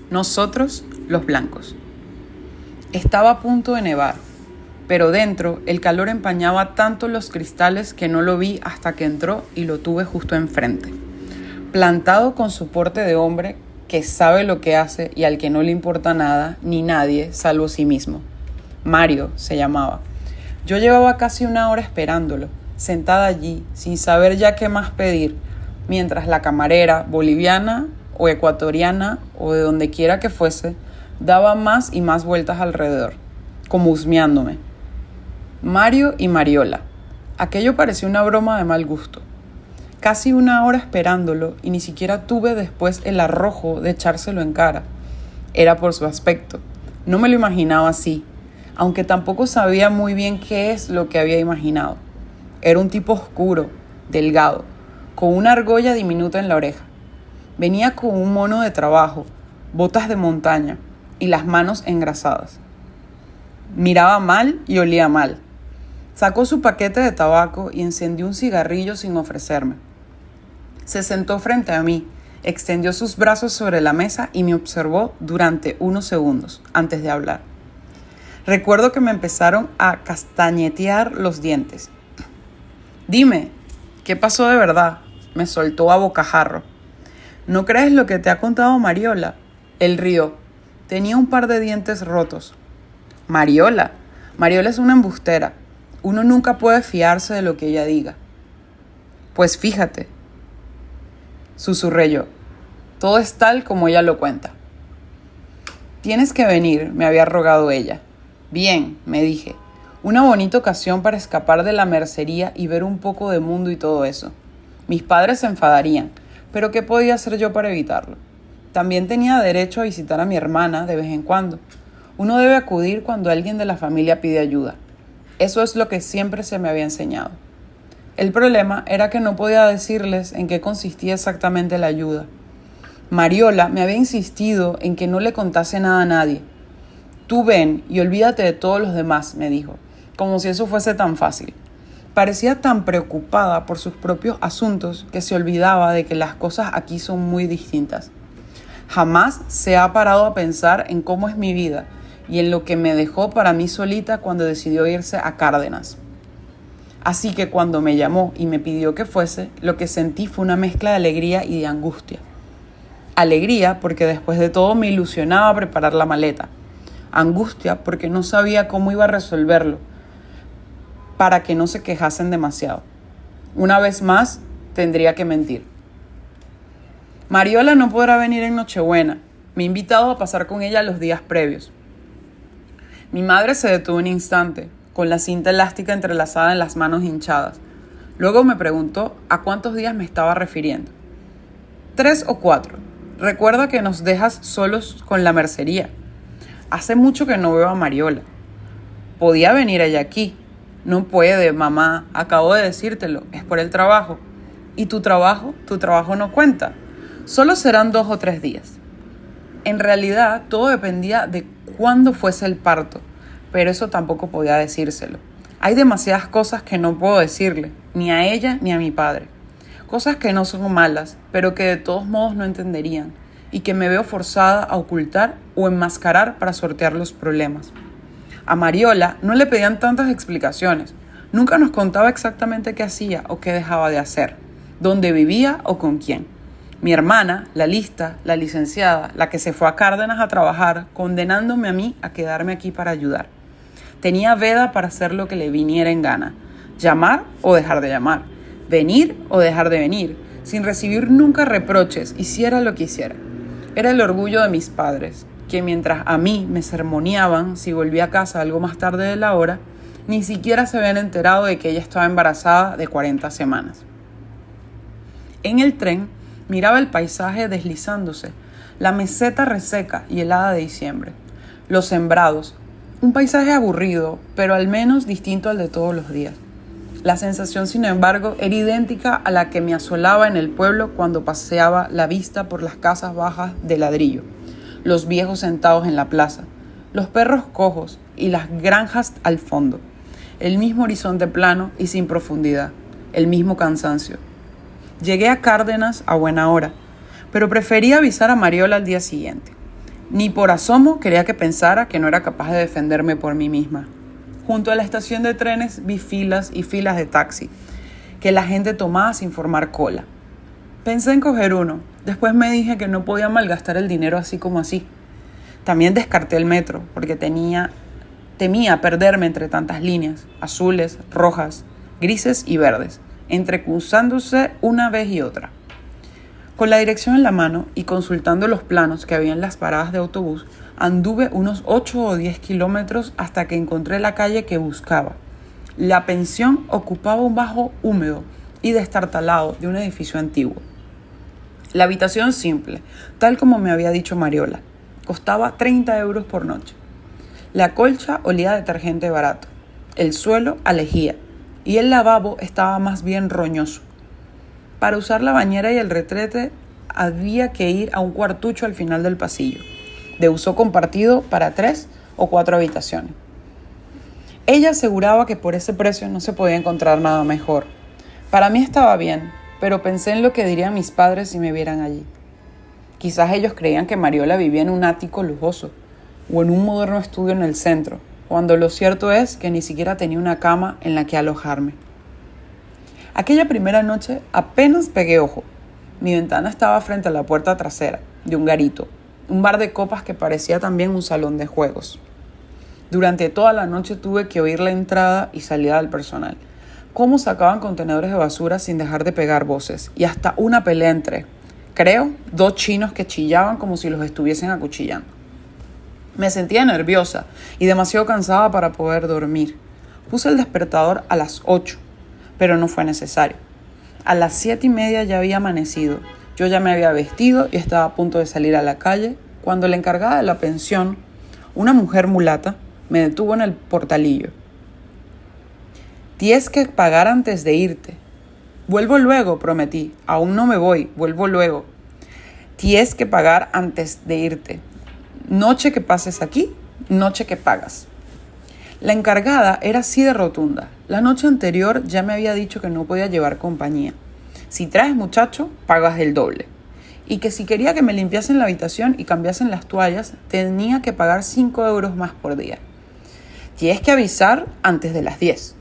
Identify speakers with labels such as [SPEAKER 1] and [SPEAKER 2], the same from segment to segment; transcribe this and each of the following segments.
[SPEAKER 1] Nosotros, los blancos. Estaba a punto de nevar, pero dentro el calor empañaba tanto los cristales que no lo vi hasta que entró y lo tuve justo enfrente. Plantado con su porte de hombre que sabe lo que hace y al que no le importa nada ni nadie salvo sí mismo. Mario se llamaba. Yo llevaba casi una hora esperándolo, sentada allí, sin saber ya qué más pedir, mientras la camarera, boliviana o ecuatoriana o de donde quiera que fuese, daba más y más vueltas alrededor, como husmeándome. Mario y Mariola. Aquello parecía una broma de mal gusto. Casi una hora esperándolo y ni siquiera tuve después el arrojo de echárselo en cara. Era por su aspecto. No me lo imaginaba así, aunque tampoco sabía muy bien qué es lo que había imaginado. Era un tipo oscuro, delgado, con una argolla diminuta en la oreja. Venía con un mono de trabajo, botas de montaña y las manos engrasadas. Miraba mal y olía mal. Sacó su paquete de tabaco y encendió un cigarrillo sin ofrecerme. Se sentó frente a mí, extendió sus brazos sobre la mesa y me observó durante unos segundos antes de hablar. Recuerdo que me empezaron a castañetear los dientes. «Dime, ¿qué pasó de verdad?», me soltó a bocajarro. «¿No crees lo que te ha contado Mariola?». Él rió. Tenía un par de dientes rotos. «¿Mariola? Mariola es una embustera. Uno nunca puede fiarse de lo que ella diga». «Pues fíjate», susurré yo. «Todo es tal como ella lo cuenta». «Tienes que venir», me había rogado ella. «Bien», me dije. Una bonita ocasión para escapar de la mercería y ver un poco de mundo y todo eso. Mis padres se enfadarían, pero ¿qué podía hacer yo para evitarlo? También tenía derecho a visitar a mi hermana de vez en cuando. Uno debe acudir cuando alguien de la familia pide ayuda. Eso es lo que siempre se me había enseñado. El problema era que no podía decirles en qué consistía exactamente la ayuda. Mariola me había insistido en que no le contase nada a nadie. «Tú ven y olvídate de todos los demás», me dijo, como si eso fuese tan fácil. Parecía tan preocupada por sus propios asuntos que se olvidaba de que las cosas aquí son muy distintas. Jamás se ha parado a pensar en cómo es mi vida y en lo que me dejó para mí solita cuando decidió irse a Cárdenas. Así que cuando me llamó y me pidió que fuese, lo que sentí fue una mezcla de alegría y de angustia. Alegría porque después de todo me ilusionaba preparar la maleta. Angustia porque no sabía cómo iba a resolverlo para que no se quejasen demasiado. Una vez más, tendría que mentir. Mariola no podrá venir en Nochebuena. Me he invitado a pasar con ella los días previos. Mi madre se detuvo un instante, con la cinta elástica entrelazada en las manos hinchadas. Luego me preguntó a cuántos días me estaba refiriendo. 3 o 4. Recuerda que nos dejas solos con la mercería. Hace mucho que no veo a Mariola. Podía venir ella aquí. No puede, mamá. Acabo de decírtelo. Es por el trabajo. ¿Y tu trabajo? Tu trabajo no cuenta. Solo serán 2 o 3 días. En realidad, todo dependía de cuándo fuese el parto, pero eso tampoco podía decírselo. Hay demasiadas cosas que no puedo decirle, ni a ella ni a mi padre. Cosas que no son malas, pero que de todos modos no entenderían, y que me veo forzada a ocultar o enmascarar para sortear los problemas. A Mariola no le pedían tantas explicaciones. Nunca nos contaba exactamente qué hacía o qué dejaba de hacer, dónde vivía o con quién. Mi hermana, la lista, la licenciada, la que se fue a Cárdenas a trabajar, condenándome a mí a quedarme aquí para ayudar. Tenía veda para hacer lo que le viniera en gana, llamar o dejar de llamar, venir o dejar de venir, sin recibir nunca reproches, hiciera lo que hiciera. Era el orgullo de mis padres, que mientras a mí me sermoneaban si volvía a casa algo más tarde de la hora, ni siquiera se habían enterado de que ella estaba embarazada de 40 semanas. En el tren miraba el paisaje deslizándose, la meseta reseca y helada de diciembre, los sembrados, un paisaje aburrido, pero al menos distinto al de todos los días. La sensación, sin embargo, era idéntica a la que me asolaba en el pueblo cuando paseaba la vista por las casas bajas de ladrillo, los viejos sentados en la plaza, los perros cojos y las granjas al fondo, el mismo horizonte plano y sin profundidad, el mismo cansancio. Llegué a Cárdenas a buena hora, pero preferí avisar a Mariola al día siguiente. Ni por asomo quería que pensara que no era capaz de defenderme por mí misma. Junto a la estación de trenes vi filas y filas de taxi, que la gente tomaba sin formar cola. Pensé en coger uno, después me dije que no podía malgastar el dinero así como así. También descarté el metro, porque temía perderme entre tantas líneas, azules, rojas, grises y verdes, entrecruzándose una vez y otra. Con la dirección en la mano y consultando los planos que había en las paradas de autobús, anduve unos 8 o 10 kilómetros hasta que encontré la calle que buscaba. La pensión ocupaba un bajo húmedo y destartalado de un edificio antiguo. La habitación simple, tal como me había dicho Mariola, costaba 30 euros por noche. La colcha olía a detergente barato, el suelo a lejía y el lavabo estaba más bien roñoso. Para usar la bañera y el retrete había que ir a un cuartucho al final del pasillo, de uso compartido para 3 o 4 habitaciones. Ella aseguraba que por ese precio no se podía encontrar nada mejor. Para mí estaba bien, pero pensé en lo que dirían mis padres si me vieran allí. Quizás ellos creían que Mariola vivía en un ático lujoso o en un moderno estudio en el centro, cuando lo cierto es que ni siquiera tenía una cama en la que alojarme. Aquella primera noche apenas pegué ojo. Mi ventana estaba frente a la puerta trasera de un garito, un bar de copas que parecía también un salón de juegos. Durante toda la noche tuve que oír la entrada y salida del personal, cómo sacaban contenedores de basura sin dejar de pegar voces, y hasta una pelea entre, creo, 2 chinos que chillaban como si los estuviesen acuchillando. Me sentía nerviosa y demasiado cansada para poder dormir. Puse el despertador a las 8, pero no fue necesario. A las 7:30 ya había amanecido. Yo ya me había vestido y estaba a punto de salir a la calle cuando la encargada de la pensión, una mujer mulata, me detuvo en el portalillo. Tienes que pagar antes de irte. Vuelvo luego, prometí. Aún no me voy, vuelvo luego. Tienes que pagar antes de irte. Noche que pases aquí, noche que pagas. La encargada era así de rotunda. La noche anterior ya me había dicho que no podía llevar compañía. Si traes muchacho, pagas el doble. Y que si quería que me limpiasen la habitación y cambiasen las toallas, tenía que pagar 5 euros más por día. Tienes que avisar antes de las 10.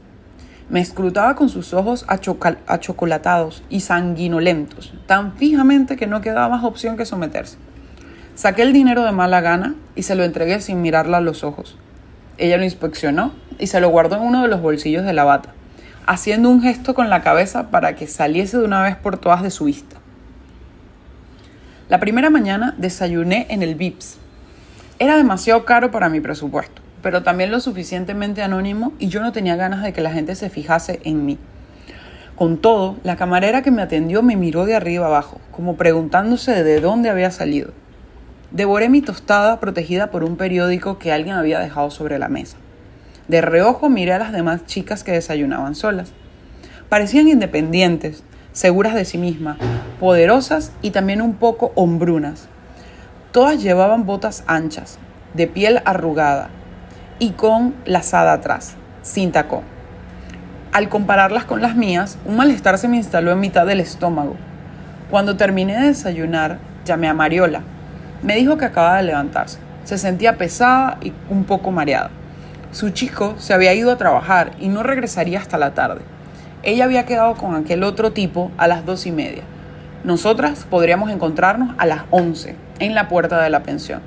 [SPEAKER 1] Me escrutaba con sus ojos achocolatados y sanguinolentos, tan fijamente que no quedaba más opción que someterse. Saqué el dinero de mala gana y se lo entregué sin mirarla a los ojos. Ella lo inspeccionó y se lo guardó en uno de los bolsillos de la bata, haciendo un gesto con la cabeza para que saliese de una vez por todas de su vista. La primera mañana desayuné en el Vips. Era demasiado caro para mi presupuesto, pero también lo suficientemente anónimo y yo no tenía ganas de que la gente se fijase en mí. Con todo, la camarera que me atendió me miró de arriba abajo, como preguntándose de dónde había salido. Devoré mi tostada protegida por un periódico que alguien había dejado sobre la mesa. De reojo miré a las demás chicas que desayunaban solas. Parecían independientes, seguras de sí mismas, poderosas y también un poco hombrunas. Todas llevaban botas anchas, de piel arrugada y con lazada atrás, sin tacón. Al compararlas con las mías, un malestar se me instaló en mitad del estómago. Cuando terminé de desayunar, llamé a Mariola. Me dijo que acababa de levantarse. Se sentía pesada y un poco mareada. Su chico se había ido a trabajar y no regresaría hasta la tarde. Ella había quedado con aquel otro tipo a las 2:30. Nosotras podríamos encontrarnos a las 11 en la puerta de la pensión.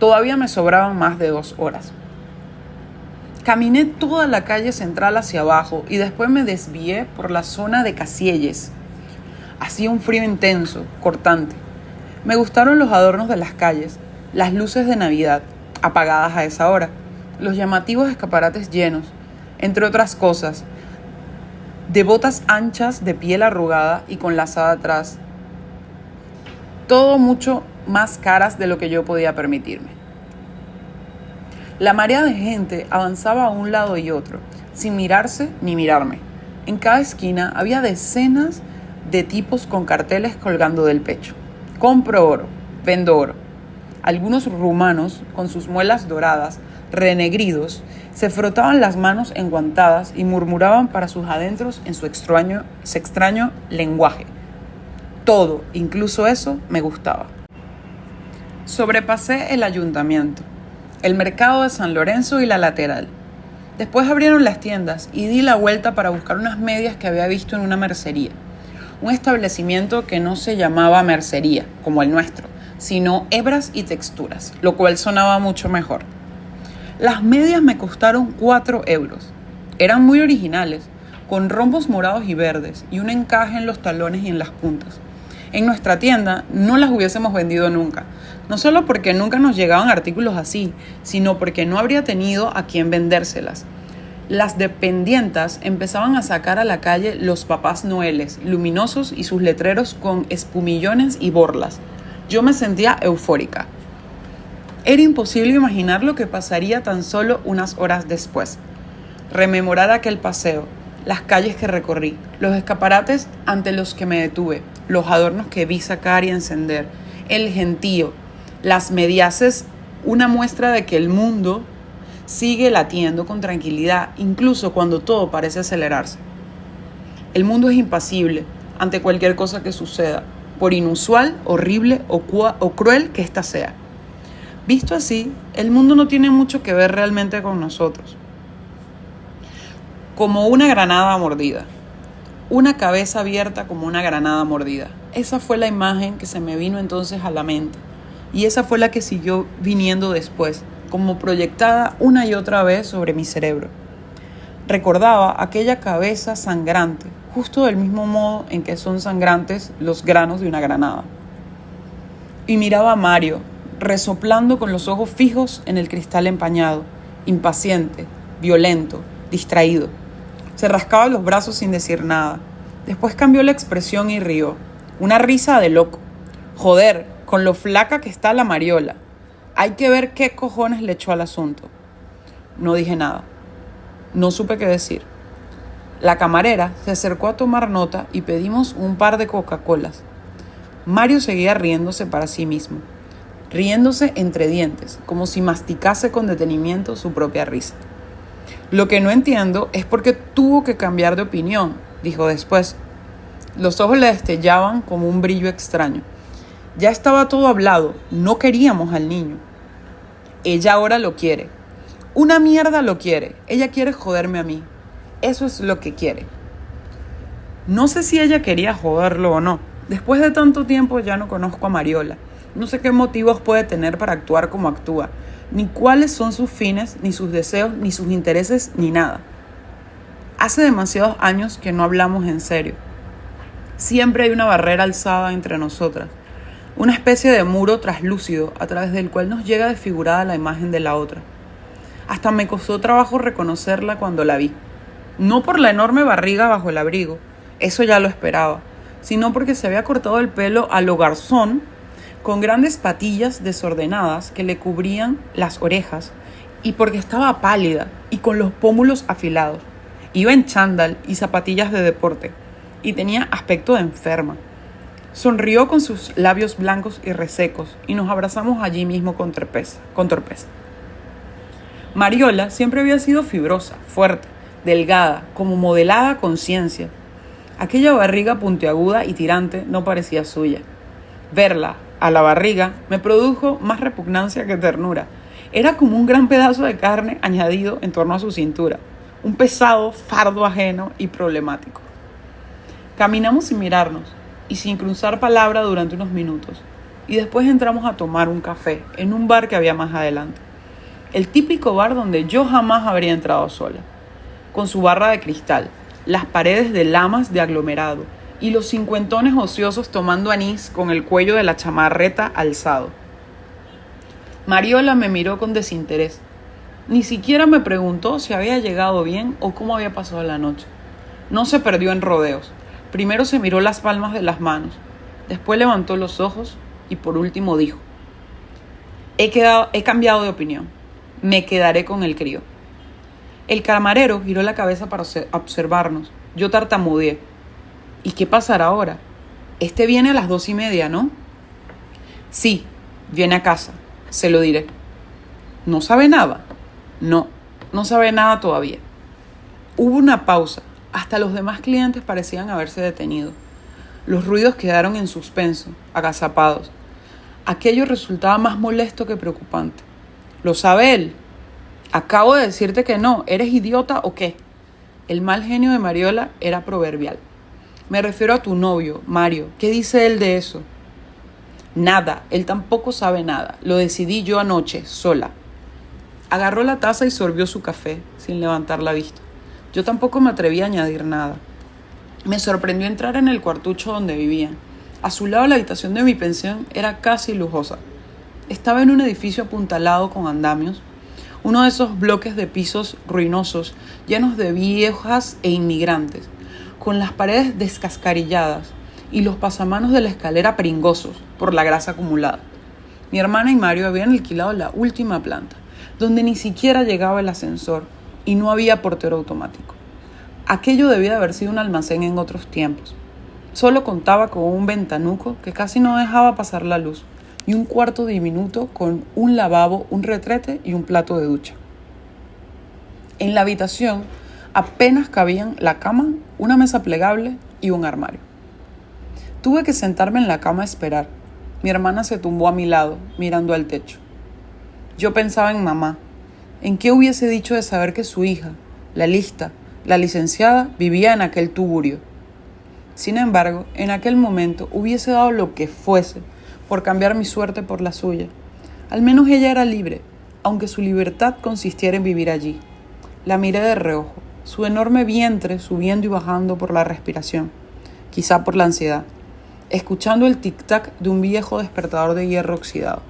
[SPEAKER 1] Todavía me sobraban más de 2 horas. Caminé toda la calle central hacia abajo y después me desvié por la zona de Casielles. Hacía un frío intenso, cortante. Me gustaron los adornos de las calles, las luces de Navidad, apagadas a esa hora, los llamativos escaparates llenos, entre otras cosas, de botas anchas de piel arrugada y con lazada atrás. Todo mucho más caras de lo que yo podía permitirme. La marea de gente avanzaba a un lado y otro, sin mirarse ni mirarme. En cada esquina había decenas de tipos con carteles colgando del pecho. Compro oro, vendo oro. Algunos rumanos, con sus muelas doradas, renegridos, se frotaban las manos enguantadas y murmuraban para sus adentros en su extraño lenguaje. Todo, incluso eso, me gustaba. Sobrepasé el ayuntamiento, el mercado de San Lorenzo y la lateral. Después abrieron las tiendas y di la vuelta para buscar unas medias que había visto en una mercería. Un establecimiento que no se llamaba mercería, como el nuestro, sino hebras y texturas, lo cual sonaba mucho mejor. Las medias me costaron 4 euros. Eran muy originales, con rombos morados y verdes y un encaje en los talones y en las puntas. En nuestra tienda no las hubiésemos vendido nunca, no solo porque nunca nos llegaban artículos así, sino porque no habría tenido a quien vendérselas. Las dependientas empezaban a sacar a la calle los papás noeles, luminosos y sus letreros con espumillones y borlas. Yo me sentía eufórica. Era imposible imaginar lo que pasaría tan solo unas horas después. Rememorar aquel paseo, las calles que recorrí, los escaparates ante los que me detuve, los adornos que vi sacar y encender, el gentío, las mediaces, una muestra de que el mundo sigue latiendo con tranquilidad, incluso cuando todo parece acelerarse. El mundo es impasible ante cualquier cosa que suceda, por inusual, horrible o cruel que ésta sea. Visto así, el mundo no tiene mucho que ver realmente con nosotros. Como una granada mordida. Una cabeza abierta como una granada mordida. Esa fue la imagen que se me vino entonces a la mente. Y esa fue la que siguió viniendo después, como proyectada una y otra vez sobre mi cerebro. Recordaba aquella cabeza sangrante, justo del mismo modo en que son sangrantes los granos de una granada. Y miraba a Mario, resoplando con los ojos fijos en el cristal empañado, impaciente, violento, distraído. Se rascaba los brazos sin decir nada. Después cambió la expresión y rió. Una risa de loco. Joder, con lo flaca que está la Mariola. Hay que ver qué cojones le echó al asunto. No dije nada. No supe qué decir. La camarera se acercó a tomar nota y pedimos un par de Coca-Colas. Mario seguía riéndose para sí mismo. Riéndose entre dientes, como si masticase con detenimiento su propia risa. Lo que no entiendo es por qué tuvo que cambiar de opinión, dijo después. Los ojos le destellaban como un brillo extraño. Ya estaba todo hablado, no queríamos al niño. Ella ahora lo quiere. Una mierda lo quiere. Ella quiere joderme a mí. Eso es lo que quiere. No sé si ella quería joderlo o no. Después de tanto tiempo ya no conozco a Mariola. No sé qué motivos puede tener para actuar como actúa, ni cuáles son sus fines, ni sus deseos, ni sus intereses, ni nada. Hace demasiados años que no hablamos en serio. Siempre hay una barrera alzada entre nosotras. Una especie de muro traslúcido a través del cual nos llega desfigurada la imagen de la otra. Hasta me costó trabajo reconocerla cuando la vi. No por la enorme barriga bajo el abrigo, eso ya lo esperaba, sino porque se había cortado el pelo a lo garzón, con grandes patillas desordenadas que le cubrían las orejas, y porque estaba pálida y con los pómulos afilados. Iba en chándal y zapatillas de deporte, y tenía aspecto de enferma. Sonrió con sus labios blancos y resecos y nos abrazamos allí mismo con torpeza. Mariola siempre había sido fibrosa, fuerte, delgada, como modelada con ciencia. Aquella barriga puntiaguda y tirante no parecía suya. Verla, a la barriga, me produjo más repugnancia que ternura. Era como un gran pedazo de carne añadido en torno a su cintura, un pesado fardo ajeno y problemático. Caminamos sin mirarnos y sin cruzar palabra durante unos minutos, y después entramos a tomar un café en un bar que había más adelante. El típico bar donde yo jamás habría entrado sola, con su barra de cristal, las paredes de lamas de aglomerado y los cincuentones ociosos tomando anís con el cuello de la chamarreta alzado. Mariola me miró con desinterés. Ni siquiera me preguntó si había llegado bien o cómo había pasado la noche. No se perdió en rodeos. Primero se miró las palmas de las manos, después levantó los ojos y por último dijo: He cambiado de opinión. Me quedaré con el crío. El camarero giró la cabeza para observarnos. Yo tartamudeé. ¿Y qué pasará ahora? Este viene a las 2:30, ¿no? Sí, viene a casa. Se lo diré. ¿No sabe nada? No sabe nada todavía. Hubo una pausa. Hasta los demás clientes parecían haberse detenido. Los ruidos quedaron en suspenso, agazapados. Aquello resultaba más molesto que preocupante. ¿Lo sabe él? Acabo de decirte que no. ¿Eres idiota o qué? El mal genio de Mariola era proverbial. Me refiero a tu novio, Mario. ¿Qué dice él de eso? Nada. Él tampoco sabe nada. Lo decidí yo anoche, sola. Agarró la taza y sorbió su café, sin levantar la vista. Yo tampoco me atreví a añadir nada. Me sorprendió entrar en el cuartucho donde vivían. A su lado la habitación de mi pensión era casi lujosa. Estaba en un edificio apuntalado con andamios, uno de esos bloques de pisos ruinosos, llenos de viejas e inmigrantes, con las paredes descascarilladas y los pasamanos de la escalera pringosos por la grasa acumulada. Mi hermana y Mario habían alquilado la última planta, donde ni siquiera llegaba el ascensor y no había portero automático. Aquello debía de haber sido un almacén en otros tiempos. Solo contaba con un ventanuco que casi no dejaba pasar la luz y un cuarto diminuto con un lavabo, un retrete y un plato de ducha. En la habitación apenas cabían la cama, una mesa plegable y un armario. Tuve que sentarme en la cama a esperar. Mi hermana se tumbó a mi lado, mirando al techo. Yo pensaba en mamá, en qué hubiese dicho de saber que su hija, la lista, la licenciada, vivía en aquel tugurio. Sin embargo, en aquel momento hubiese dado lo que fuese por cambiar mi suerte por la suya. Al menos ella era libre, aunque su libertad consistiera en vivir allí. La miré de reojo, su enorme vientre subiendo y bajando por la respiración, quizá por la ansiedad, escuchando el tic-tac de un viejo despertador de hierro oxidado.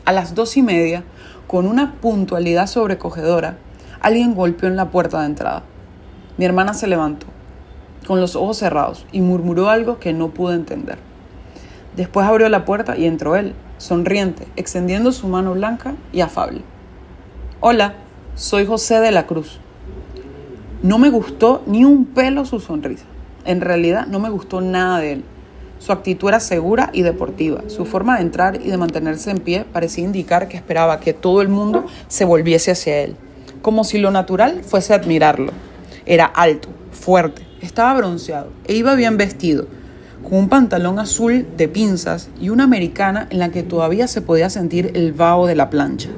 [SPEAKER 1] A las 2:30, con una puntualidad sobrecogedora, alguien golpeó en la puerta de entrada. Mi hermana se levantó, con los ojos cerrados, y murmuró algo que no pude entender. Después abrió la puerta y entró él, sonriente, extendiendo su mano blanca y afable. Hola, soy José de la Cruz. No me gustó ni un pelo su sonrisa. En realidad no me gustó nada de él. Su actitud era segura y deportiva. Su forma de entrar y de mantenerse en pie parecía indicar que esperaba que todo el mundo se volviese hacia él, como si lo natural fuese admirarlo. Era alto, fuerte, estaba bronceado e iba bien vestido, con un pantalón azul de pinzas y una americana en la que todavía se podía sentir el vaho de la plancha.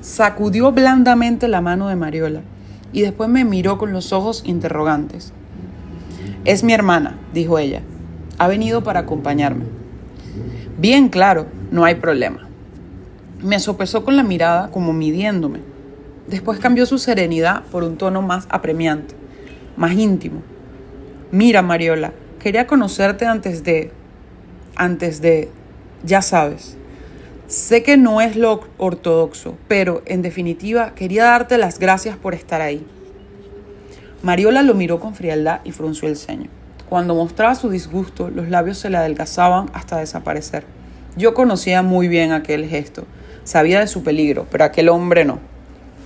[SPEAKER 1] Sacudió blandamente la mano de Mariola y después me miró con los ojos interrogantes. Es mi hermana, dijo ella. Ha venido para acompañarme. Bien, claro, no hay problema. Me sopesó con la mirada como midiéndome. Después cambió su serenidad por un tono más apremiante, más íntimo. Mira, Mariola, quería conocerte antes de, ya sabes. Sé que no es lo ortodoxo, pero, en definitiva, quería darte las gracias por estar ahí. Mariola lo miró con frialdad y frunció el ceño. Cuando mostraba su disgusto, los labios se le adelgazaban hasta desaparecer. Yo conocía muy bien aquel gesto. Sabía de su peligro, pero aquel hombre no.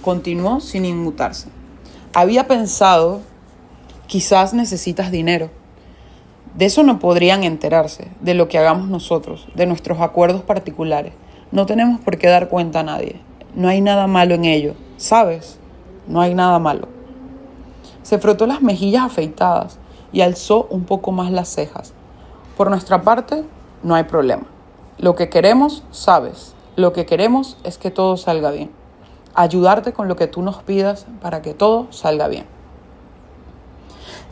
[SPEAKER 1] Continuó sin inmutarse. Había pensado, quizás necesitas dinero. De eso no podrían enterarse, de lo que hagamos nosotros, de nuestros acuerdos particulares. No tenemos por qué dar cuenta a nadie. No hay nada malo en ello, ¿sabes? No hay nada malo. Se frotó las mejillas afeitadas y alzó un poco más las cejas. Por nuestra parte, no hay problema. Lo que queremos, sabes, lo que queremos es que todo salga bien. Ayudarte con lo que tú nos pidas para que todo salga bien.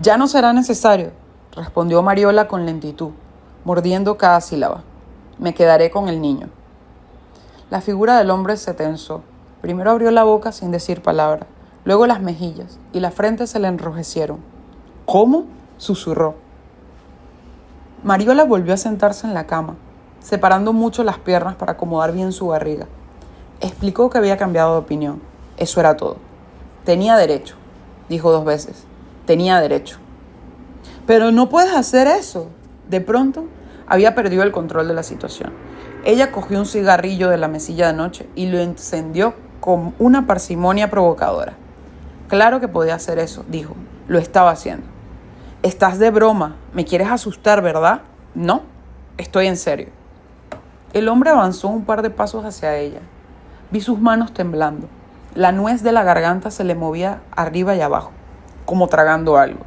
[SPEAKER 1] Ya no será necesario, respondió Mariola con lentitud, mordiendo cada sílaba. Me quedaré con el niño. La figura del hombre se tensó. Primero abrió la boca sin decir palabra, luego las mejillas y la frente se le enrojecieron. ¿Cómo?, susurró. Mariola volvió a sentarse en la cama, separando mucho las piernas para acomodar bien su barriga. Explicó que había cambiado de opinión. Eso era todo. Tenía derecho, dijo 2 veces. Tenía derecho. Pero no puedes hacer eso. De pronto, había perdido el control de la situación. Ella cogió un cigarrillo de la mesilla de noche y lo encendió con una parsimonia provocadora. Claro que podía hacer eso, dijo. Lo estaba haciendo. Estás de broma. ¿Me quieres asustar, verdad? No, estoy en serio. El hombre avanzó un par de pasos hacia ella. Vi sus manos temblando. La nuez de la garganta se le movía arriba y abajo, como tragando algo.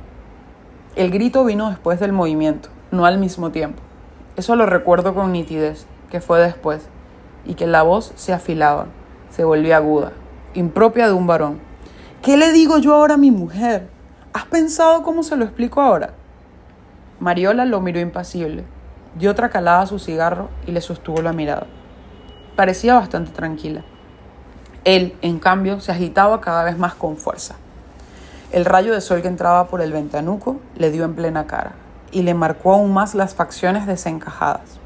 [SPEAKER 1] El grito vino después del movimiento, no al mismo tiempo. Eso lo recuerdo con nitidez, que fue después, y que la voz se afilaba, se volvía aguda, impropia de un varón. ¿Qué le digo yo ahora a mi mujer? ¿Has pensado cómo se lo explico ahora? Mariola lo miró impasible, dio otra calada a su cigarro y le sostuvo la mirada. Parecía bastante tranquila. Él, en cambio, se agitaba cada vez más con fuerza. El rayo de sol que entraba por el ventanuco le dio en plena cara y le marcó aún más las facciones desencajadas.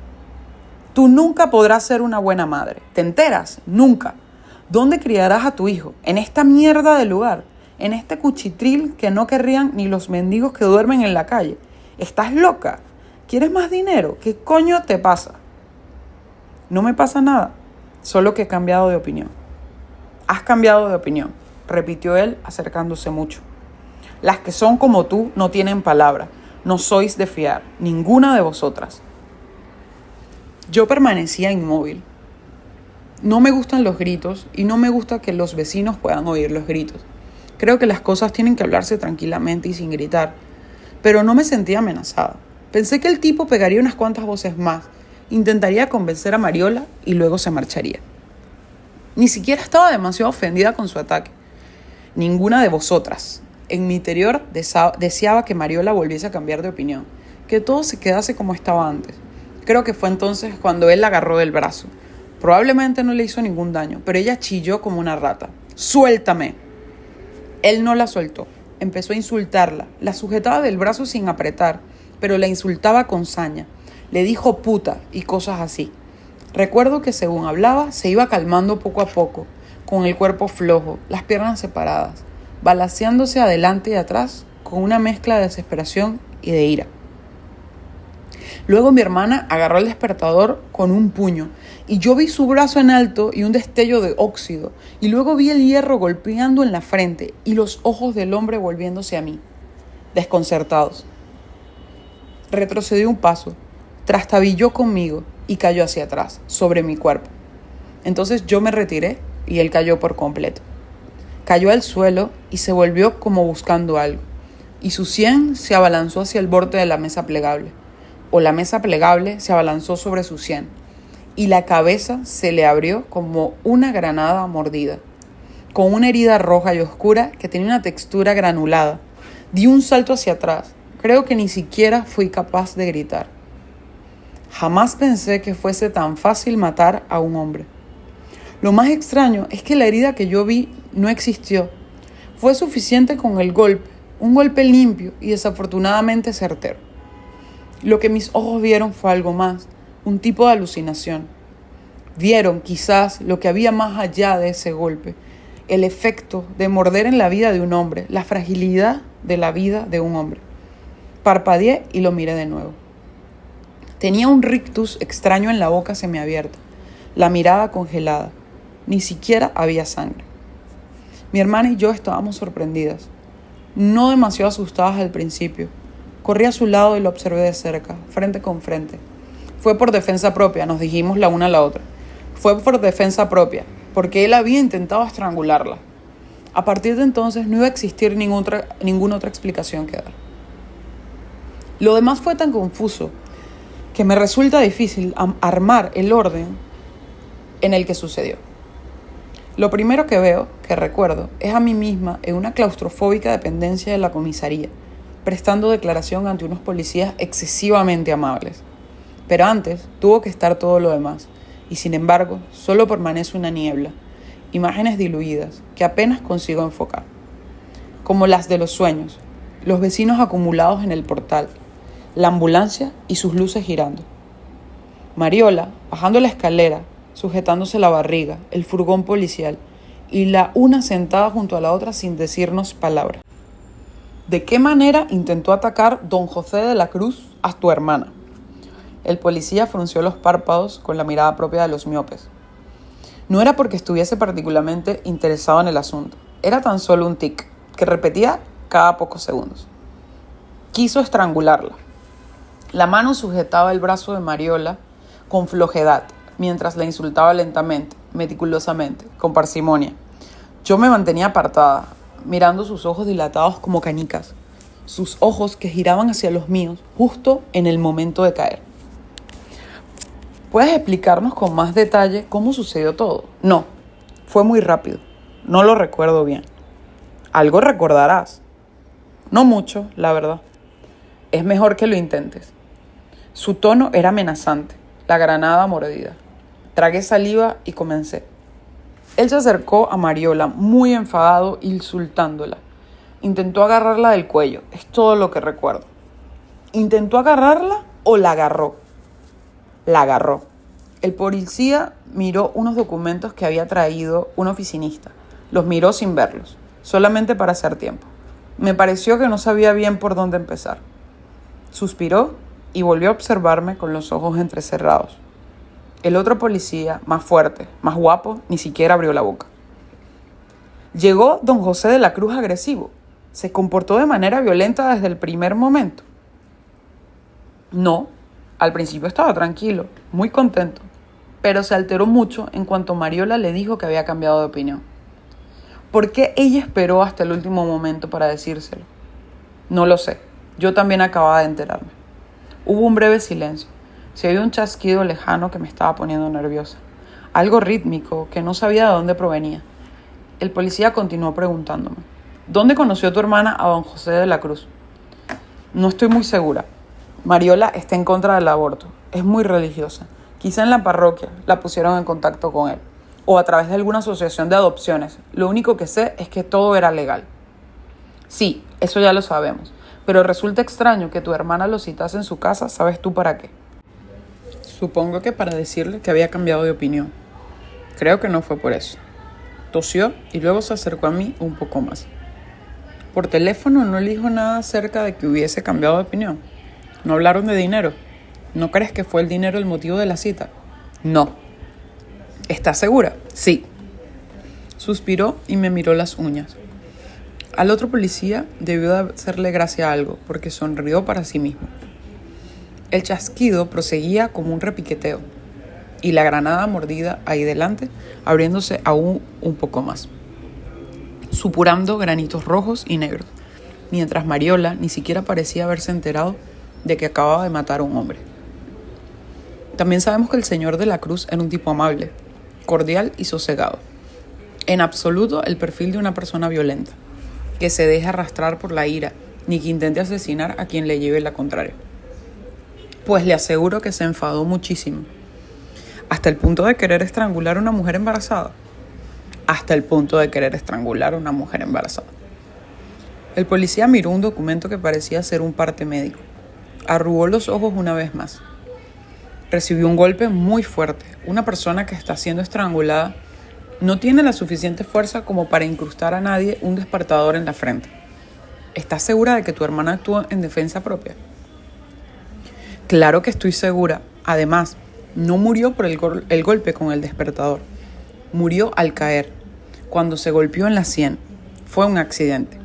[SPEAKER 1] Tú nunca podrás ser una buena madre. ¿Te enteras? Nunca. ¿Dónde criarás a tu hijo? ¿En esta mierda de lugar? ¿En este cuchitril que no querrían ni los mendigos que duermen en la calle? ¿Estás loca? ¿Quieres más dinero? ¿Qué coño te pasa? No me pasa nada, solo que he cambiado de opinión. Has cambiado de opinión, repitió él acercándose mucho. Las que son como tú no tienen palabra, no sois de fiar, ninguna de vosotras. Yo permanecía inmóvil. No me gustan los gritos y no me gusta que los vecinos puedan oír los gritos. Creo que las cosas tienen que hablarse tranquilamente y sin gritar, pero no me sentía amenazada. Pensé que el tipo pegaría unas cuantas voces más, intentaría convencer a Mariola y luego se marcharía. Ni siquiera estaba demasiado ofendida con su ataque. Ninguna de vosotras. En mi interior deseaba que Mariola volviese a cambiar de opinión, que todo se quedase como estaba antes. Creo que fue entonces cuando él la agarró del brazo. Probablemente no le hizo ningún daño, pero ella chilló como una rata. ¡Suéltame! Él no la soltó. Empezó a insultarla. La sujetaba del brazo sin apretar, pero la insultaba con saña. Le dijo puta y cosas así. Recuerdo que según hablaba, se iba calmando poco a poco, con el cuerpo flojo, las piernas separadas, balanceándose adelante y atrás con una mezcla de desesperación y de ira. Luego mi hermana agarró el despertador con un puño y yo vi su brazo en alto y un destello de óxido y luego vi el hierro golpeando en la frente y los ojos del hombre volviéndose a mí, desconcertados. Retrocedió un paso, trastabilló conmigo y cayó hacia atrás, sobre mi cuerpo. Entonces yo me retiré y él cayó por completo. Cayó al suelo y se volvió como buscando algo, y su sien se abalanzó hacia el borde de la mesa plegable, o la mesa plegable se abalanzó sobre su sien, y la cabeza se le abrió como una granada mordida, con una herida roja y oscura que tenía una textura granulada. Di un salto hacia atrás. Creo que ni siquiera fui capaz de gritar. Jamás pensé que fuese tan fácil matar a un hombre. Lo más extraño es que la herida que yo vi no existió. Fue suficiente con el golpe, un golpe limpio y desafortunadamente certero. Lo que mis ojos vieron fue algo más, un tipo de alucinación. Vieron quizás lo que había más allá de ese golpe, el efecto de morder en la vida de un hombre, la fragilidad de la vida de un hombre. Parpadeé y lo miré de nuevo. Tenía un rictus extraño en la boca semiabierta, la mirada congelada. Ni siquiera había sangre. Mi hermana y yo estábamos sorprendidas, no demasiado asustadas al principio. Corrí a su lado y lo observé de cerca, frente con frente. Fue por defensa propia, nos dijimos la una a la otra. Fue por defensa propia, porque él había intentado estrangularla. A partir de entonces no iba a existir ninguna otra explicación que dar. Lo demás fue tan confuso que me resulta difícil armar el orden en el que sucedió. Lo primero que veo, que recuerdo, es a mí misma en una claustrofóbica dependencia de la comisaría, prestando declaración ante unos policías excesivamente amables. Pero antes tuvo que estar todo lo demás, y sin embargo solo permanece una niebla, imágenes diluidas que apenas consigo enfocar. Como las de los sueños, los vecinos acumulados en el portal, la ambulancia y sus luces girando. Mariola, bajando la escalera, sujetándose la barriga, el furgón policial, y la una sentada junto a la otra sin decirnos palabra. ¿De qué manera intentó atacar don José de la Cruz a tu hermana? El policía frunció los párpados con la mirada propia de los miopes. No era porque estuviese particularmente interesado en el asunto. Era tan solo un tic que repetía cada pocos segundos. Quiso estrangularla. La mano sujetaba el brazo de Mariola con flojedad, mientras la insultaba lentamente, meticulosamente, con parsimonia. Yo me mantenía apartada, mirando sus ojos dilatados como canicas, sus ojos que giraban hacia los míos justo en el momento de caer. ¿Puedes explicarnos con más detalle cómo sucedió todo? No, fue muy rápido. No lo recuerdo bien. Algo recordarás. No mucho, la verdad. Es mejor que lo intentes. Su tono era amenazante, la granada mordida. Tragué saliva y comencé. Él se acercó a Mariola, muy enfadado, insultándola. Intentó agarrarla del cuello, es todo lo que recuerdo. ¿Intentó agarrarla o la agarró? La agarró. El policía miró unos documentos que había traído un oficinista. Los miró sin verlos, solamente para hacer tiempo. Me pareció que no sabía bien por dónde empezar. Suspiró y volvió a observarme con los ojos entrecerrados. El otro policía, más fuerte, más guapo, ni siquiera abrió la boca. Llegó don José de la Cruz agresivo. Se comportó de manera violenta desde el primer momento. No, al principio estaba tranquilo, muy contento, pero se alteró mucho en cuanto Mariola le dijo que había cambiado de opinión. ¿Por qué ella esperó hasta el último momento para decírselo? No lo sé, yo también acababa de enterarme. Hubo un breve silencio. Se oyó un chasquido lejano que me estaba poniendo nerviosa. Algo rítmico que no sabía de dónde provenía. El policía continuó preguntándome. ¿Dónde conoció tu hermana a don José de la Cruz? No estoy muy segura. Mariola está en contra del aborto. Es muy religiosa. Quizá en la parroquia la pusieron en contacto con él. O a través de alguna asociación de adopciones. Lo único que sé es que todo era legal. Sí, eso ya lo sabemos. Pero resulta extraño que tu hermana lo citase en su casa, ¿sabes tú para qué? Supongo que para decirle que había cambiado de opinión. Creo que no fue por eso. Tosió y luego se acercó a mí un poco más. Por teléfono no le dijo nada acerca de que hubiese cambiado de opinión. ¿No hablaron de dinero? ¿No crees que fue el dinero el motivo de la cita? No. ¿Estás segura? Sí. Suspiró y me miró las uñas. Al otro policía debió de hacerle gracia algo, porque sonrió para sí mismo. El chasquido proseguía como un repiqueteo, y la granada mordida ahí delante, abriéndose aún un poco más, supurando granitos rojos y negros, mientras Mariola ni siquiera parecía haberse enterado de que acababa de matar a un hombre. También sabemos que el señor de la Cruz era un tipo amable, cordial y sosegado. En absoluto el perfil de una persona violenta, que se deje arrastrar por la ira, ni que intente asesinar a quien le lleve la contraria. Pues le aseguro que se enfadó muchísimo, hasta el punto de querer estrangular a una mujer embarazada. Hasta el punto de querer estrangular a una mujer embarazada. El policía miró un documento que parecía ser un parte médico. Arrugó los ojos una vez más. Recibió un golpe muy fuerte. Una persona que está siendo estrangulada no tiene la suficiente fuerza como para incrustar a nadie un despertador en la frente. ¿Estás segura de que tu hermana actuó en defensa propia? Claro que estoy segura. Además, no murió por el golpe con el despertador. Murió al caer, cuando se golpeó en la sien. Fue un accidente.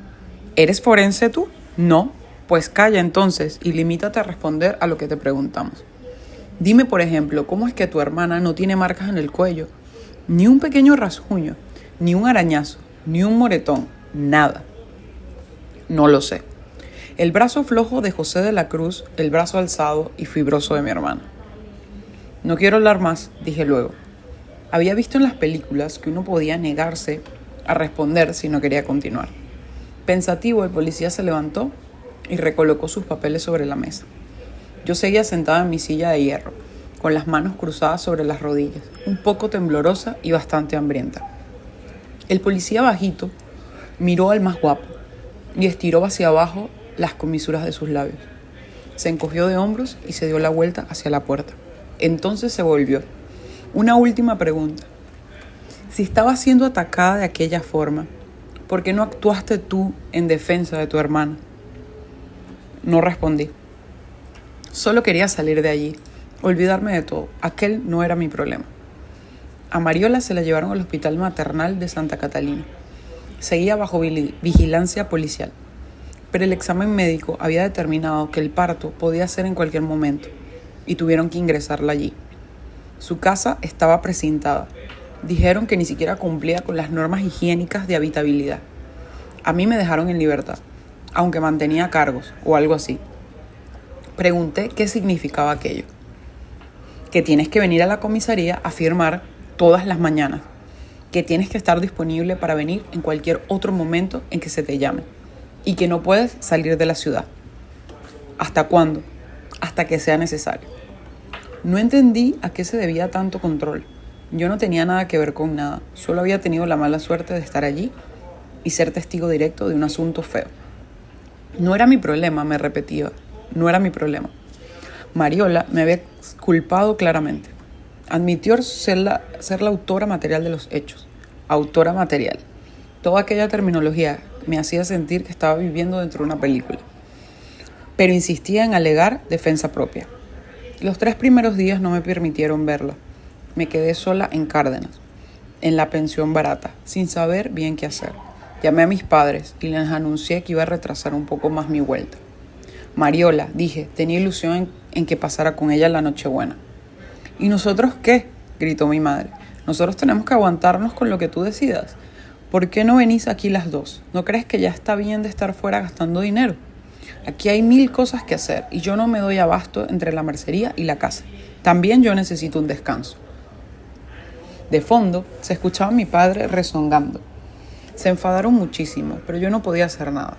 [SPEAKER 1] ¿Eres forense tú? No. Pues calla entonces y limítate a responder a lo que te preguntamos. Dime, por ejemplo, ¿cómo es que tu hermana no tiene marcas en el cuello? Ni un pequeño rasguño, ni un arañazo, ni un moretón, nada. No lo sé. El brazo flojo de José de la Cruz, el brazo alzado y fibroso de mi hermana. No quiero hablar más, dije luego. Había visto en las películas que uno podía negarse a responder si no quería continuar. Pensativo, el policía se levantó y recolocó sus papeles sobre la mesa. Yo seguía sentada en mi silla de hierro, con las manos cruzadas sobre las rodillas, un poco temblorosa y bastante hambrienta. El policía bajito miró al más guapo y estiró hacia abajo las comisuras de sus labios. Se encogió de hombros y se dio la vuelta hacia la puerta. Entonces se volvió. Una última pregunta. Si estaba siendo atacada de aquella forma, ¿por qué no actuaste tú en defensa de tu hermana? No respondí. Solo quería salir de allí, olvidarme de todo. Aquel no era mi problema. A Mariola se la llevaron al hospital maternal de Santa Catalina. Seguía bajo vigilancia policial. Pero el examen médico había determinado que el parto podía ser en cualquier momento y tuvieron que ingresarla allí. Su casa estaba precintada. Dijeron que ni siquiera cumplía con las normas higiénicas de habitabilidad. A mí me dejaron en libertad, aunque mantenía cargos o algo así. Pregunté qué significaba aquello. que tienes que venir a la comisaría a firmar todas las mañanas, que tienes que estar disponible para venir en cualquier otro momento en que se te llame y que no puedes salir de la ciudad. ¿Hasta cuándo? Hasta que sea necesario. No entendí a qué se debía tanto control. Yo no tenía nada que ver con nada, solo había tenido la mala suerte de estar allí y ser testigo directo de un asunto feo. No era mi problema, me repetía, no era mi problema. Mariola me había culpado claramente. Admitió ser la autora material de los hechos. Autora material. Toda aquella terminología me hacía sentir que estaba viviendo dentro de una película. Pero insistía en alegar defensa propia. Los 3 primeros días no me permitieron verla. Me quedé sola en Cárdenas, en la pensión barata, sin saber bien qué hacer. Llamé a mis padres y les anuncié que iba a retrasar un poco más mi vuelta. Mariola, dije, tenía ilusión en que pasara con ella la Nochebuena. ¿Y nosotros qué?, gritó mi madre. Nosotros tenemos que aguantarnos con lo que tú decidas. ¿Por qué no venís aquí las dos? ¿No crees que ya está bien de estar fuera gastando dinero? Aquí hay 1000 cosas que hacer y yo no me doy abasto entre la mercería y la casa. También yo necesito un descanso. De fondo se escuchaba a mi padre rezongando. Se enfadaron muchísimo, pero yo no podía hacer nada.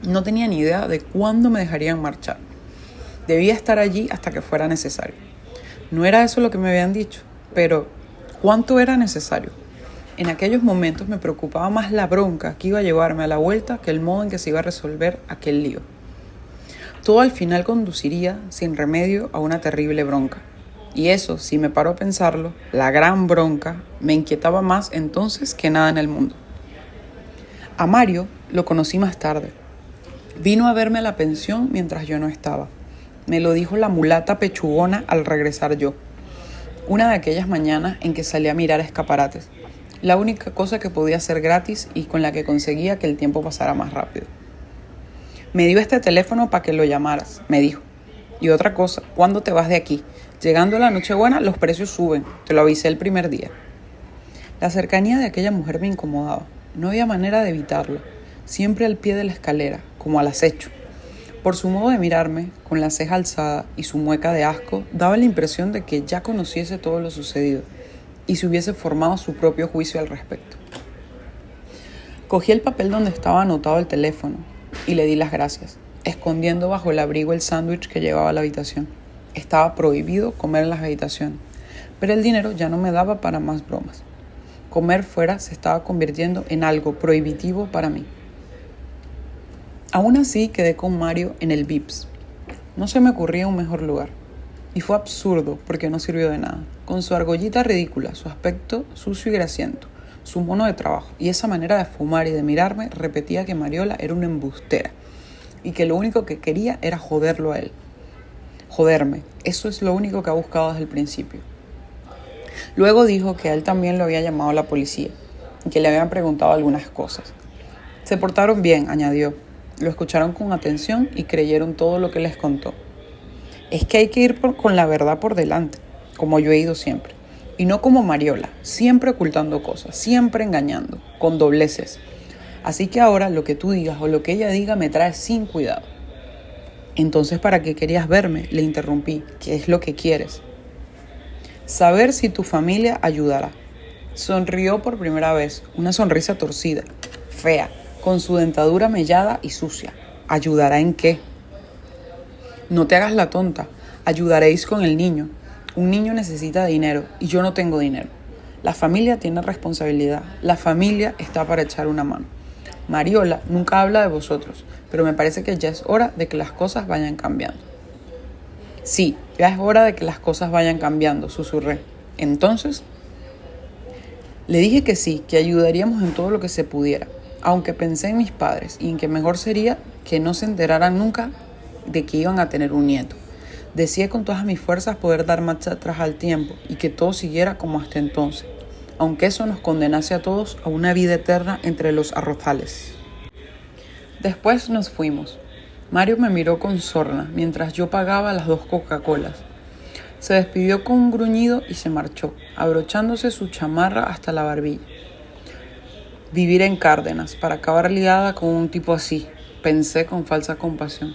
[SPEAKER 1] No tenía ni idea de cuándo me dejarían marchar. Debía estar allí hasta que fuera necesario. No era eso lo que me habían dicho, pero ¿cuánto era necesario? En aquellos momentos me preocupaba más la bronca que iba a llevarme a la vuelta que el modo en que se iba a resolver aquel lío. Todo al final conduciría, sin remedio, a una terrible bronca. Y eso, si me paro a pensarlo, la gran bronca, me inquietaba más entonces que nada en el mundo. A Mario lo conocí más tarde. Vino a verme a la pensión mientras yo no estaba. Me lo dijo la mulata pechugona al regresar yo. Una de aquellas mañanas en que salí a mirar escaparates. La única cosa que podía hacer gratis y con la que conseguía que el tiempo pasara más rápido. Me dio este teléfono para que lo llamaras, me dijo. Y otra cosa, ¿cuándo te vas de aquí? Llegando a la Nochebuena, los precios suben. Te lo avisé el primer día. La cercanía de aquella mujer me incomodaba. No había manera de evitarlo. Siempre al pie de la escalera, como al acecho. Por su modo de mirarme, con la ceja alzada y su mueca de asco, daba la impresión de que ya conociese todo lo sucedido y se hubiese formado su propio juicio al respecto. Cogí el papel donde estaba anotado el teléfono y le di las gracias, escondiendo bajo el abrigo el sándwich que llevaba a la habitación. Estaba prohibido comer en las habitaciones, pero el dinero ya no me daba para más bromas. Comer fuera se estaba convirtiendo en algo prohibitivo para mí. Aún así quedé con Mario en el Vips. No se me ocurría un mejor lugar. Y fue absurdo porque no sirvió de nada. Con su argollita ridícula, su aspecto sucio y grasiento, su mono de trabajo y esa manera de fumar y de mirarme, repetía que Mariola era una embustera y que lo único que quería era joderlo a él. Joderme, eso es lo único que ha buscado desde el principio. Luego dijo que a él también lo había llamado a la policía y que le habían preguntado algunas cosas. Se portaron bien, añadió. Lo escucharon con atención y creyeron todo lo que les contó. Es que hay que ir con la verdad por delante, como yo he ido siempre. Y no como Mariola, siempre ocultando cosas, siempre engañando, con dobleces. Así que ahora lo que tú digas o lo que ella diga me trae sin cuidado. Entonces, ¿para qué querías verme? Le interrumpí. ¿Qué es lo que quieres? Saber si tu familia ayudará. Sonrió por primera vez, una sonrisa torcida, fea, con su dentadura mellada y sucia. ¿Ayudará en qué? No te hagas la tonta. Ayudaréis con el niño. Un niño necesita dinero y yo no tengo dinero. La familia tiene responsabilidad. La familia está para echar una mano. Mariola nunca habla de vosotros, pero me parece que ya es hora de que las cosas vayan cambiando. Sí, ya es hora de que las cosas vayan cambiando, susurré. Entonces, le dije que sí, que ayudaríamos en todo lo que se pudiera, aunque pensé en mis padres y en que mejor sería que no se enteraran nunca de que iban a tener un nieto. Deseé con todas mis fuerzas poder dar marcha atrás al tiempo y que todo siguiera como hasta entonces, aunque eso nos condenase a todos a una vida eterna entre los arrozales. Después nos fuimos. Mario me miró con sorna mientras yo pagaba las 2 Coca-Colas. Se despidió con un gruñido y se marchó, abrochándose su chamarra hasta la barbilla. Vivir en Cárdenas para acabar liada con un tipo así, pensé con falsa compasión.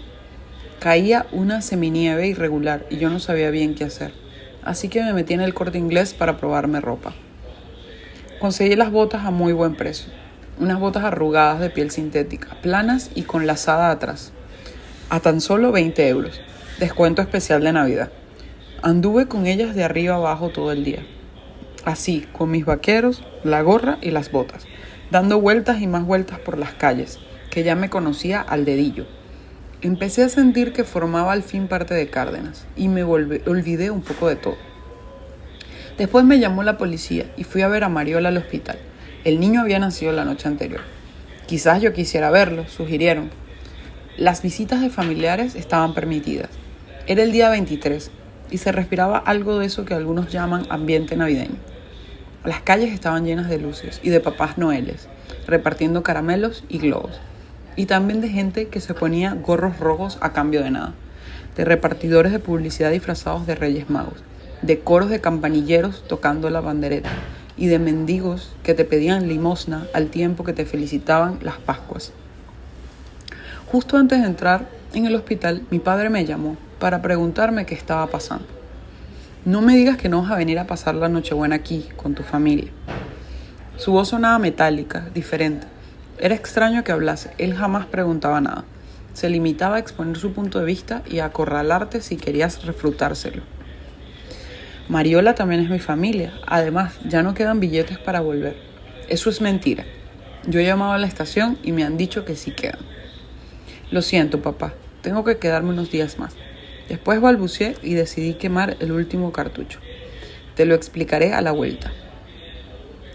[SPEAKER 1] Caía una seminieve irregular y yo no sabía bien qué hacer. así que me metí en el Corte Inglés para probarme ropa. Conseguí las botas a muy buen precio, unas botas arrugadas de piel sintética, planas y con lazada atrás, a tan solo 20 euros, descuento especial de Navidad. Anduve con ellas de arriba abajo todo el día, así, con mis vaqueros, la gorra y las botas, dando vueltas y más vueltas por las calles, que ya me conocía al dedillo. Empecé a sentir que formaba al fin parte de Cárdenas y me olvidé un poco de todo. Después me llamó la policía y fui a ver a Mariola al hospital. El niño había nacido la noche anterior. Quizás yo quisiera verlo, sugirieron. Las visitas de familiares estaban permitidas. Era el día 23 y se respiraba algo de eso que algunos llaman ambiente navideño. Las calles estaban llenas de luces y de papás noeles, repartiendo caramelos y globos. Y también de gente que se ponía gorros rojos a cambio de nada, de repartidores de publicidad disfrazados de Reyes Magos, de coros de campanilleros tocando la pandereta y de mendigos que te pedían limosna al tiempo que te felicitaban las Pascuas. Justo antes de entrar en el hospital, mi padre me llamó para preguntarme qué estaba pasando. No me digas que no vas a venir a pasar la Nochebuena aquí, con tu familia. Su voz sonaba metálica, diferente. Era extraño que hablase, él jamás preguntaba nada. Se limitaba a exponer su punto de vista y a acorralarte si querías refutárselo. Mariola también es mi familia. Además, ya no quedan billetes para volver. Eso es mentira. Yo he llamado a la estación y me han dicho que sí quedan. Lo siento, papá. Tengo que quedarme unos días más. Después balbuceé y decidí quemar el último cartucho. Te lo explicaré a la vuelta.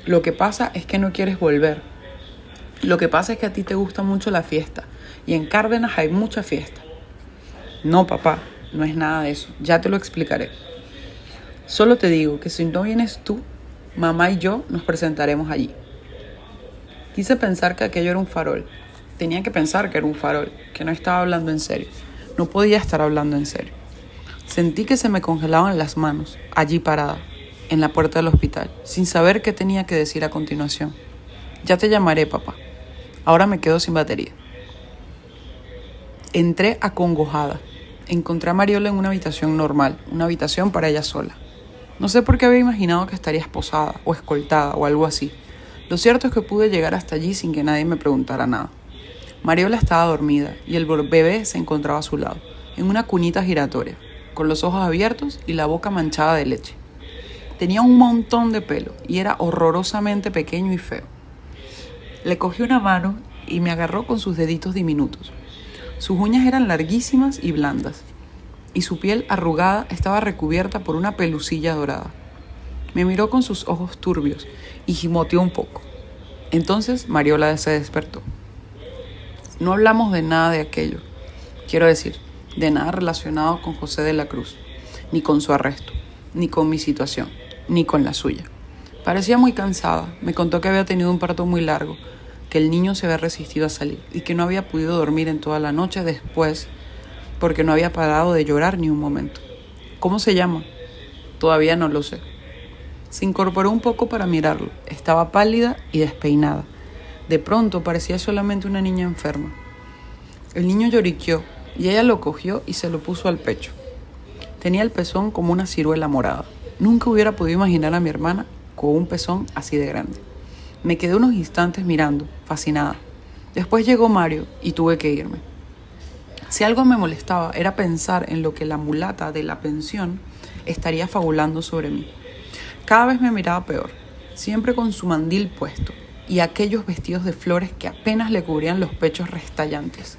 [SPEAKER 1] Lo que pasa es que no quieres volver. Lo que pasa es que a ti te gusta mucho la fiesta. Y en Cárdenas hay mucha fiesta. No, papá. No es nada de eso. Ya te lo explicaré. Solo te digo que si no vienes tú, mamá y yo nos presentaremos allí. Quise pensar que aquello era un farol. Tenía que pensar que era un farol, que no estaba hablando en serio. No podía estar hablando en serio. Sentí que se me congelaban las manos, allí parada, en la puerta del hospital, sin saber qué tenía que decir a continuación. Ya te llamaré, papá. Ahora me quedo sin batería. Entré acongojada. Encontré a Mariola en una habitación normal, una habitación para ella sola. No sé por qué había imaginado que estaría esposada o escoltada o algo así. Lo cierto es que pude llegar hasta allí sin que nadie me preguntara nada. Mariola estaba dormida y el bebé se encontraba a su lado, en una cunita giratoria, con los ojos abiertos y la boca manchada de leche. Tenía un montón de pelo y era horrorosamente pequeño y feo. Le cogí una mano y me agarró con sus deditos diminutos. Sus uñas eran larguísimas y blandas, y su piel arrugada estaba recubierta por una pelusilla dorada. Me miró con sus ojos turbios y gimoteó un poco. Entonces Mariola se despertó. No hablamos de nada de aquello. Quiero decir, de nada relacionado con José de la Cruz, ni con su arresto, ni con mi situación, ni con la suya. Parecía muy cansada. Me contó que había tenido un parto muy largo, que el niño se había resistido a salir y que no había podido dormir en toda la noche después porque no había parado de llorar ni un momento. ¿Cómo se llama? Todavía no lo sé. Se incorporó un poco para mirarlo. Estaba pálida y despeinada. De pronto parecía solamente una niña enferma. El niño lloriqueó y ella lo cogió y se lo puso al pecho. Tenía el pezón como una ciruela morada. Nunca hubiera podido imaginar a mi hermana con un pezón así de grande. Me quedé unos instantes mirando, fascinada. Después llegó Mario y tuve que irme. Si algo me molestaba era pensar en lo que la mulata de la pensión estaría fabulando sobre mí. Cada vez me miraba peor, siempre con su mandil puesto y aquellos vestidos de flores que apenas le cubrían los pechos restallantes.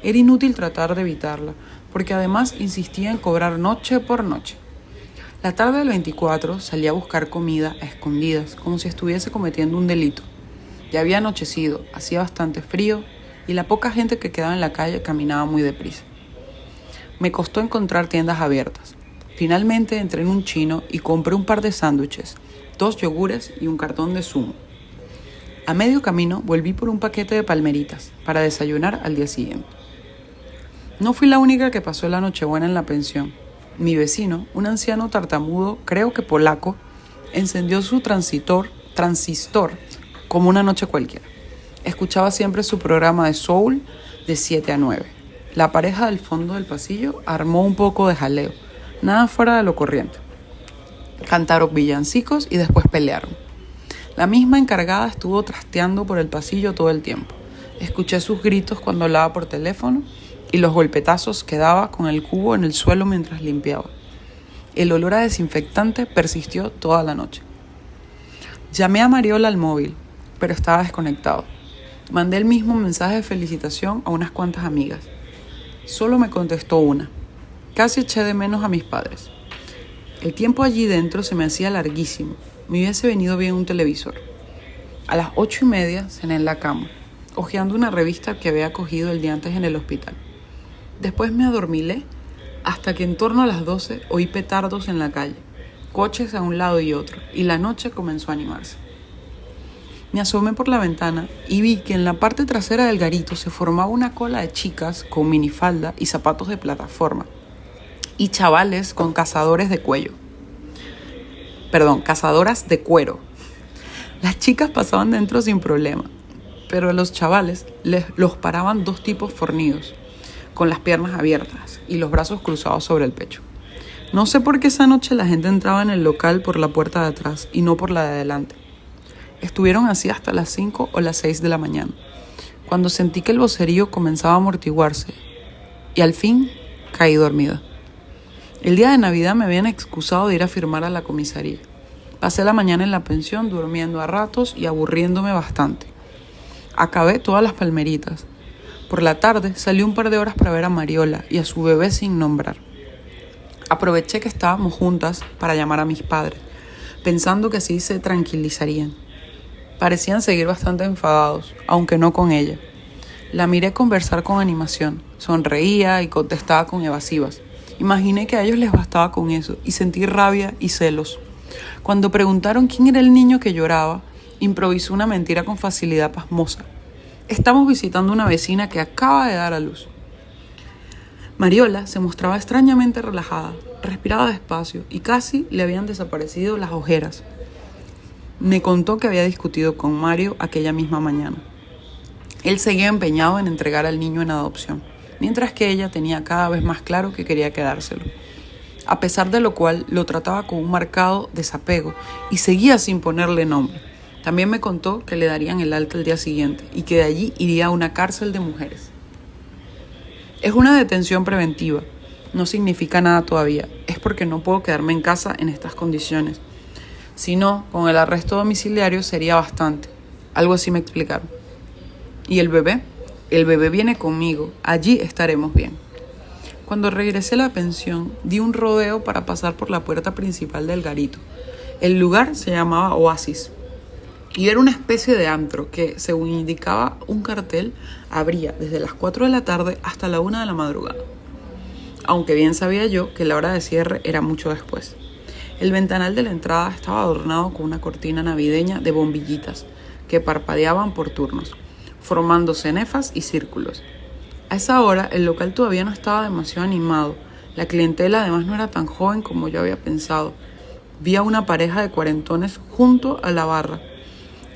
[SPEAKER 1] Era inútil tratar de evitarla, porque además insistía en cobrar noche por noche. La tarde del 24 salí a buscar comida a escondidas, como si estuviese cometiendo un delito. Ya había anochecido, hacía bastante frío y la poca gente que quedaba en la calle caminaba muy deprisa. Me costó encontrar tiendas abiertas. Finalmente entré en un chino y compré un par de sándwiches, 2 yogures y un cartón de zumo. A medio camino volví por un paquete de palmeritas para desayunar al día siguiente. No fui la única que pasó la Nochebuena en la pensión. Mi vecino, un anciano tartamudo, creo que polaco, encendió su transistor como una noche cualquiera. Escuchaba siempre su programa de soul de 7 a 9. La pareja del fondo del pasillo armó un poco de jaleo, nada fuera de lo corriente. Cantaron villancicos y después pelearon. La misma encargada estuvo trasteando por el pasillo todo el tiempo. Escuché sus gritos cuando hablaba por teléfono y los golpetazos que daba con el cubo en el suelo mientras limpiaba. El olor a desinfectante persistió toda la noche. Llamé a Mariola al móvil, pero estaba desconectado. Mandé el mismo mensaje de felicitación a unas cuantas amigas. Solo me contestó una. Casi eché de menos a mis padres. El tiempo allí dentro se me hacía larguísimo. Me hubiese venido bien un televisor. A las 8:30 cené en la cama, hojeando una revista que había cogido el día antes en el hospital. Después me adormilé hasta que en torno a las 12 oí petardos en la calle, coches a un lado y otro, y la noche comenzó a animarse. Me asomé por la ventana y vi que en la parte trasera del garito se formaba una cola de chicas con minifalda y zapatos de plataforma, y chavales con cazadoras de cuero. Las chicas pasaban dentro sin problema, pero a los chavales los paraban dos tipos fornidos, con las piernas abiertas y los brazos cruzados sobre el pecho. No sé por qué esa noche la gente entraba en el local por la puerta de atrás y no por la de adelante. Estuvieron así hasta las 5 o las 6 de la mañana, cuando sentí que el vocerío comenzaba a amortiguarse y al fin caí dormida. El día de Navidad me habían excusado de ir a firmar a la comisaría. Pasé la mañana en la pensión durmiendo a ratos y aburriéndome bastante. Acabé todas las palmeritas. Por la tarde salí un par de horas para ver a Mariola y a su bebé sin nombrar. Aproveché que estábamos juntas para llamar a mis padres, pensando que así se tranquilizarían. Parecían seguir bastante enfadados, aunque no con ella. La miré conversar con animación, sonreía y contestaba con evasivas. Imaginé que a ellos les bastaba con eso y sentí rabia y celos. Cuando preguntaron quién era el niño que lloraba, improvisó una mentira con facilidad pasmosa. Estamos visitando una vecina que acaba de dar a luz. Mariola se mostraba extrañamente relajada, respiraba despacio y casi le habían desaparecido las ojeras. Me contó que había discutido con Mario aquella misma mañana. Él seguía empeñado en entregar al niño en adopción, mientras que ella tenía cada vez más claro que quería quedárselo. A pesar de lo cual lo trataba con un marcado desapego y seguía sin ponerle nombre. También me contó que le darían el alta el día siguiente y que de allí iría a una cárcel de mujeres. Es una detención preventiva, no significa nada todavía, es porque no puedo quedarme en casa en estas condiciones. Si no, con el arresto domiciliario sería bastante, algo así me explicaron. ¿Y el bebé? El bebé viene conmigo, allí estaremos bien. Cuando regresé a la pensión, di un rodeo para pasar por la puerta principal del garito. El lugar se llamaba Oasis y era una especie de antro que, según indicaba un cartel, abría desde las 4 de la tarde hasta la 1 de la madrugada. Aunque bien sabía yo que la hora de cierre era mucho después. El ventanal de la entrada estaba adornado con una cortina navideña de bombillitas que parpadeaban por turnos, formando cenefas y círculos. A esa hora el local todavía no estaba demasiado animado. La clientela además no era tan joven como yo había pensado. Vi a una pareja de cuarentones junto a la barra.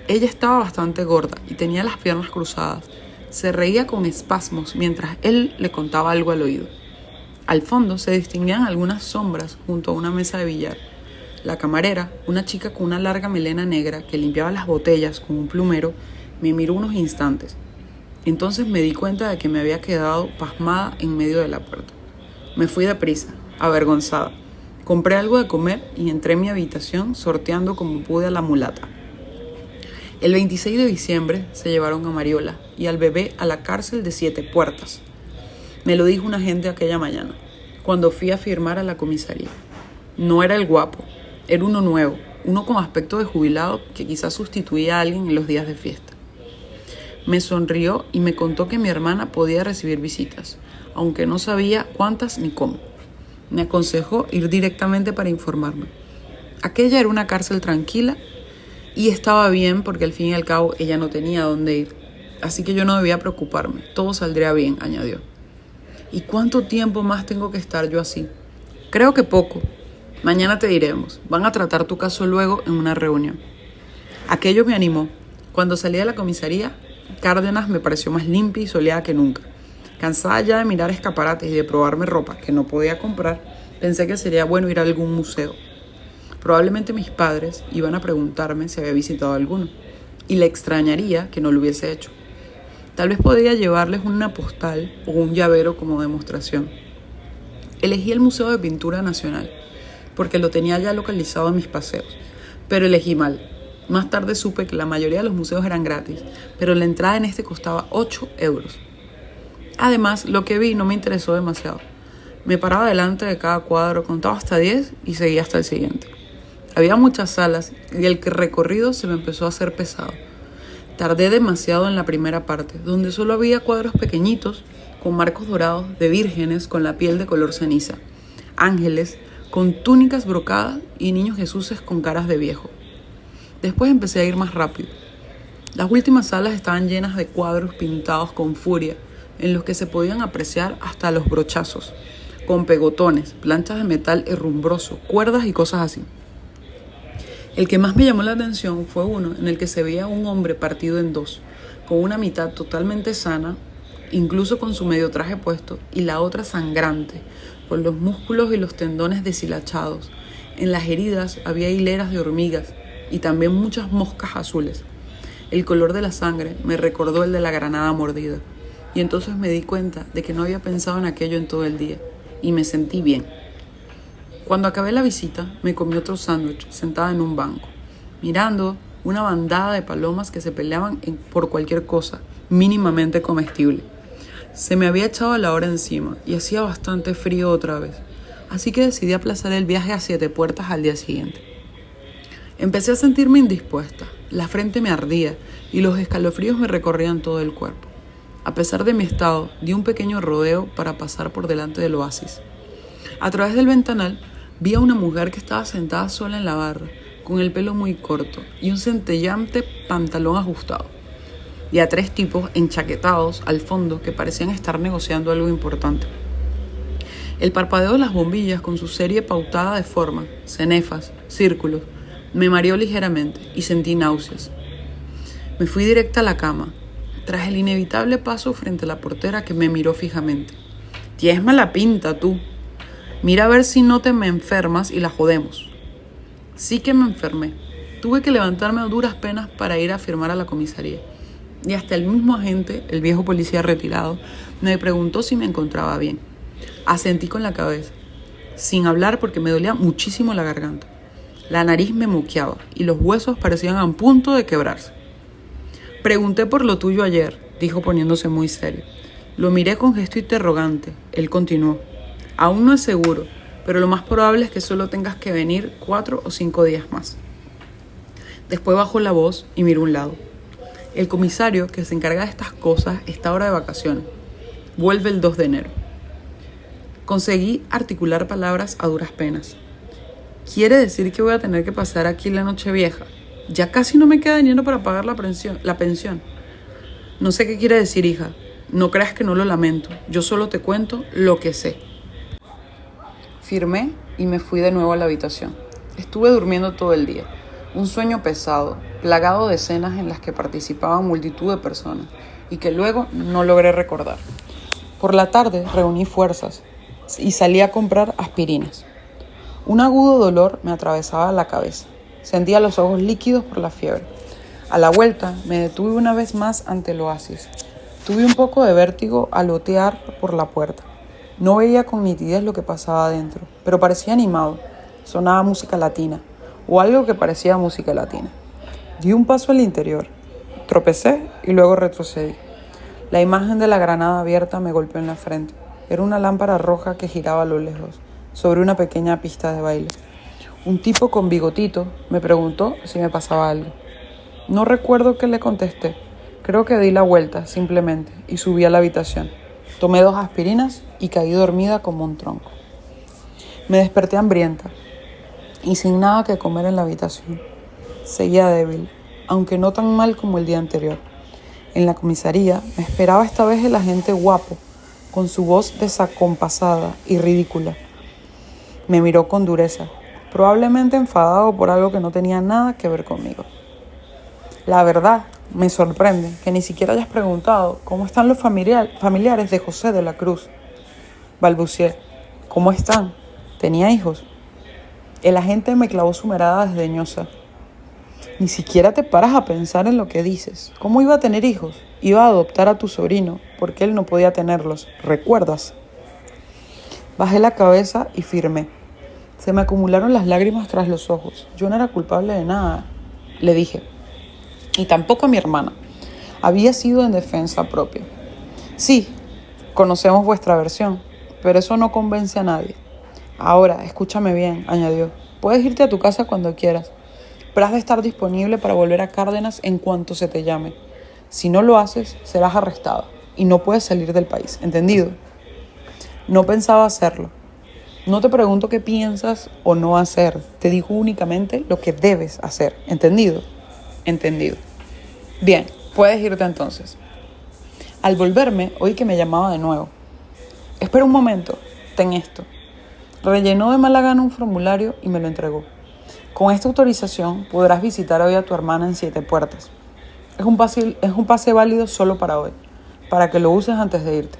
[SPEAKER 1] Ella estaba bastante gorda y tenía las piernas cruzadas. Se reía con espasmos mientras él le contaba algo al oído. Al fondo se distinguían algunas sombras junto a una mesa de billar. La camarera, una chica con una larga melena negra que limpiaba las botellas con un plumero, me miró unos instantes. Entonces me di cuenta de que me había quedado pasmada en medio de la puerta. Me fui deprisa, avergonzada. Compré algo de comer y entré en mi habitación sorteando como pude a la mulata. El 26 de diciembre se llevaron a Mariola y al bebé a la cárcel de 7 puertas. Me lo dijo un agente aquella mañana, cuando fui a firmar a la comisaría. No era el guapo, era uno nuevo, uno con aspecto de jubilado que quizás sustituía a alguien en los días de fiesta. Me sonrió y me contó que mi hermana podía recibir visitas, aunque no sabía cuántas ni cómo. Me aconsejó ir directamente para informarme. Aquella era una cárcel tranquila y estaba bien porque al fin y al cabo ella no tenía dónde ir. Así que yo no debía preocuparme, todo saldría bien, añadió. ¿Y cuánto tiempo más tengo que estar yo así? Creo que poco. Mañana te diremos. Van a tratar tu caso luego en una reunión. Aquello me animó. Cuando salí de la comisaría, Cárdenas me pareció más limpia y soleada que nunca. Cansada ya de mirar escaparates y de probarme ropa que no podía comprar, pensé que sería bueno ir a algún museo. Probablemente mis padres iban a preguntarme si había visitado alguno, y le extrañaría que no lo hubiese hecho. Tal vez podría llevarles una postal o un llavero como demostración. Elegí el Museo de Pintura Nacional, porque lo tenía ya localizado en mis paseos, pero elegí mal. Más tarde supe que la mayoría de los museos eran gratis, pero la entrada en este costaba 8 euros. Además, lo que vi no me interesó demasiado. Me paraba delante de cada cuadro, contaba hasta 10 y seguía hasta el siguiente. Había muchas salas y el recorrido se me empezó a hacer pesado. Tardé demasiado en la primera parte, donde solo había cuadros pequeñitos con marcos dorados de vírgenes con la piel de color ceniza, ángeles con túnicas brocadas y niños Jesuses con caras de viejo. Después empecé a ir más rápido. Las últimas salas estaban llenas de cuadros pintados con furia, en los que se podían apreciar hasta los brochazos, con pegotones, planchas de metal herrumbroso, cuerdas y cosas así. El que más me llamó la atención fue uno en el que se veía un hombre partido en dos, con una mitad totalmente sana, incluso con su medio traje puesto, y la otra sangrante, con los músculos y los tendones deshilachados. En las heridas había hileras de hormigas y también muchas moscas azules. El color de la sangre me recordó el de la granada mordida, y entonces me di cuenta de que no había pensado en aquello en todo el día, y me sentí bien. Cuando acabé la visita, me comí otro sándwich sentada en un banco, mirando una bandada de palomas que se peleaban por cualquier cosa mínimamente comestible. Se me había echado la hora encima y hacía bastante frío otra vez, así que decidí aplazar el viaje a Siete Puertas al día siguiente. Empecé a sentirme indispuesta, la frente me ardía y los escalofríos me recorrían todo el cuerpo. A pesar de mi estado, di un pequeño rodeo para pasar por delante del oasis. A través del ventanal vi a una mujer que estaba sentada sola en la barra, con el pelo muy corto y un centellante pantalón ajustado, y a 3 tipos enchaquetados al fondo que parecían estar negociando algo importante. El parpadeo de las bombillas con su serie pautada de formas, cenefas, círculos, me mareó ligeramente y sentí náuseas. Me fui directa a la cama, tras el inevitable paso frente a la portera que me miró fijamente. «Tienes mala pinta, tú. Mira a ver si no te me enfermas y la jodemos». Sí que me enfermé. Tuve que levantarme a duras penas para ir a firmar a la comisaría. Y hasta el mismo agente, el viejo policía retirado, me preguntó si me encontraba bien. Asentí con la cabeza, sin hablar porque me dolía muchísimo la garganta. La nariz me moqueaba y los huesos parecían a punto de quebrarse. «Pregunté por lo tuyo ayer», dijo poniéndose muy serio. Lo miré con gesto interrogante. Él continuó. «Aún no es seguro, pero lo más probable es que solo tengas que venir 4 o 5 días más». Después bajó la voz y miró a un lado. «El comisario que se encarga de estas cosas está ahora de vacaciones. Vuelve el 2 de enero». Conseguí articular palabras a duras penas. «¿Quiere decir que voy a tener que pasar aquí la noche vieja? Ya casi no me queda dinero para pagar la pensión». «No sé qué quiere decir, hija. No creas que no lo lamento. Yo solo te cuento lo que sé». Firmé y me fui de nuevo a la habitación. Estuve durmiendo todo el día. Un sueño pesado, plagado de escenas en las que participaban multitud de personas y que luego no logré recordar. Por la tarde reuní fuerzas y salí a comprar aspirinas. Un agudo dolor me atravesaba la cabeza. Sentía los ojos líquidos por la fiebre. A la vuelta me detuve una vez más ante el oasis. Tuve un poco de vértigo al otear por la puerta. No veía con nitidez lo que pasaba adentro, pero parecía animado. Sonaba música latina, o algo que parecía música latina. Di un paso al interior, tropecé y luego retrocedí. La imagen de la granada abierta me golpeó en la frente. Era una lámpara roja que giraba a lo lejos, sobre una pequeña pista de baile. Un tipo con bigotito me preguntó si me pasaba algo. No recuerdo qué le contesté. Creo que di la vuelta, simplemente, y subí a la habitación. Tomé 2 aspirinas y caí dormida como un tronco. Me desperté hambrienta y sin nada que comer en la habitación. Seguía débil, aunque no tan mal como el día anterior. En la comisaría me esperaba esta vez el agente guapo, con su voz desacompasada y ridícula. Me miró con dureza, probablemente enfadado por algo que no tenía nada que ver conmigo. «La verdad, me sorprende que ni siquiera hayas preguntado cómo están los familiares de José de la Cruz». Balbucié. «¿Cómo están? ¿Tenía hijos?». El agente me clavó su mirada desdeñosa. Ni siquiera te paras a pensar en lo que dices. ¿Cómo iba a tener hijos? Iba a adoptar a tu sobrino, porque él no podía tenerlos. ¿Recuerdas? Bajé la cabeza y firmé. Se me acumularon las lágrimas tras los ojos. Yo no era culpable de nada, le dije. Y tampoco a mi hermana. Había sido en defensa propia. Sí, conocemos vuestra versión, pero eso no convence a nadie. Ahora, escúchame bien, añadió. Puedes irte a tu casa cuando quieras, pero has de estar disponible para volver a Cárdenas en cuanto se te llame. Si no lo haces, serás arrestada y no puedes salir del país, ¿entendido? No pensaba hacerlo. No te pregunto qué piensas o no hacer. Te digo únicamente lo que debes hacer. ¿Entendido? Entendido. Bien, puedes irte entonces. Al volverme, oí que me llamaba de nuevo. Espera un momento, ten esto. Rellenó de mala gana un formulario y me lo entregó. Con esta autorización podrás visitar hoy a tu hermana en 7 Puertas. Es un pase válido solo para hoy, para que lo uses antes de irte.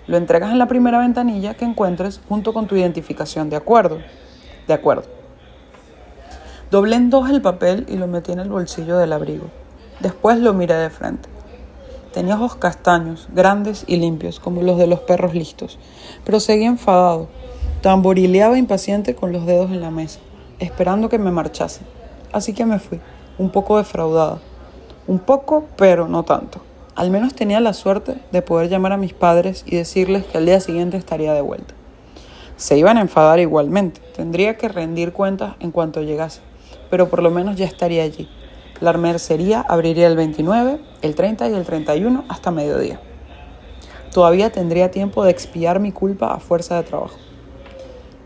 [SPEAKER 1] Lo entregas en la primera ventanilla que encuentres junto con tu identificación, ¿de acuerdo? De acuerdo. Doblé en 2 el papel y lo metí en el bolsillo del abrigo. Después lo miré de frente. Tenía ojos castaños, grandes y limpios, como los de los perros listos, pero seguía enfadado. Tamborileaba impaciente con los dedos en la mesa, esperando que me marchase. Así que me fui, un poco defraudada. Un poco, pero no tanto. Al menos tenía la suerte de poder llamar a mis padres y decirles que al día siguiente estaría de vuelta. Se iban a enfadar igualmente. Tendría que rendir cuentas en cuanto llegase, pero por lo menos ya estaría allí. La mercería abriría el 29, el 30 y el 31 hasta mediodía. Todavía tendría tiempo de expiar mi culpa a fuerza de trabajo.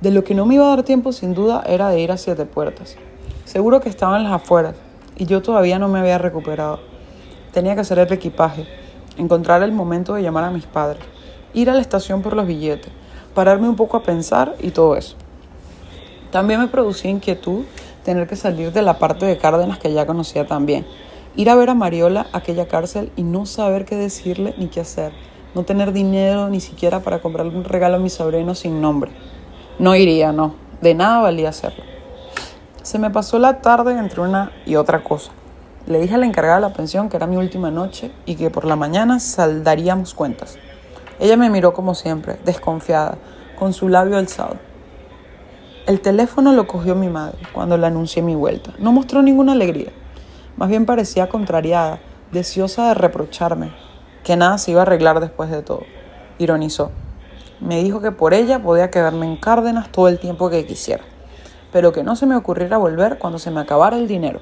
[SPEAKER 1] De lo que no me iba a dar tiempo sin duda era de ir a 7 Puertas. Seguro que estaba en las afueras y yo todavía no me había recuperado. Tenía que hacer el equipaje, encontrar el momento de llamar a mis padres, ir a la estación por los billetes, pararme un poco a pensar y todo eso. También me producía inquietud tener que salir de la parte de Cárdenas que ya conocía tan bien, ir a ver a Mariola a aquella cárcel y no saber qué decirle ni qué hacer, no tener dinero ni siquiera para comprarle un regalo a mi sobrino sin nombre. No iría, no, de nada valía hacerlo. Se me pasó la tarde entre una y otra cosa. Le dije a la encargada de la pensión que era mi última noche y que por la mañana saldaríamos cuentas. Ella me miró como siempre, desconfiada, con su labio alzado. El teléfono lo cogió mi madre cuando le anuncié mi vuelta. No mostró ninguna alegría. Más bien parecía contrariada, deseosa de reprocharme, que nada se iba a arreglar después de todo. Ironizó. Me dijo que por ella podía quedarme en Cárdenas todo el tiempo que quisiera, pero que no se me ocurriera volver cuando se me acabara el dinero.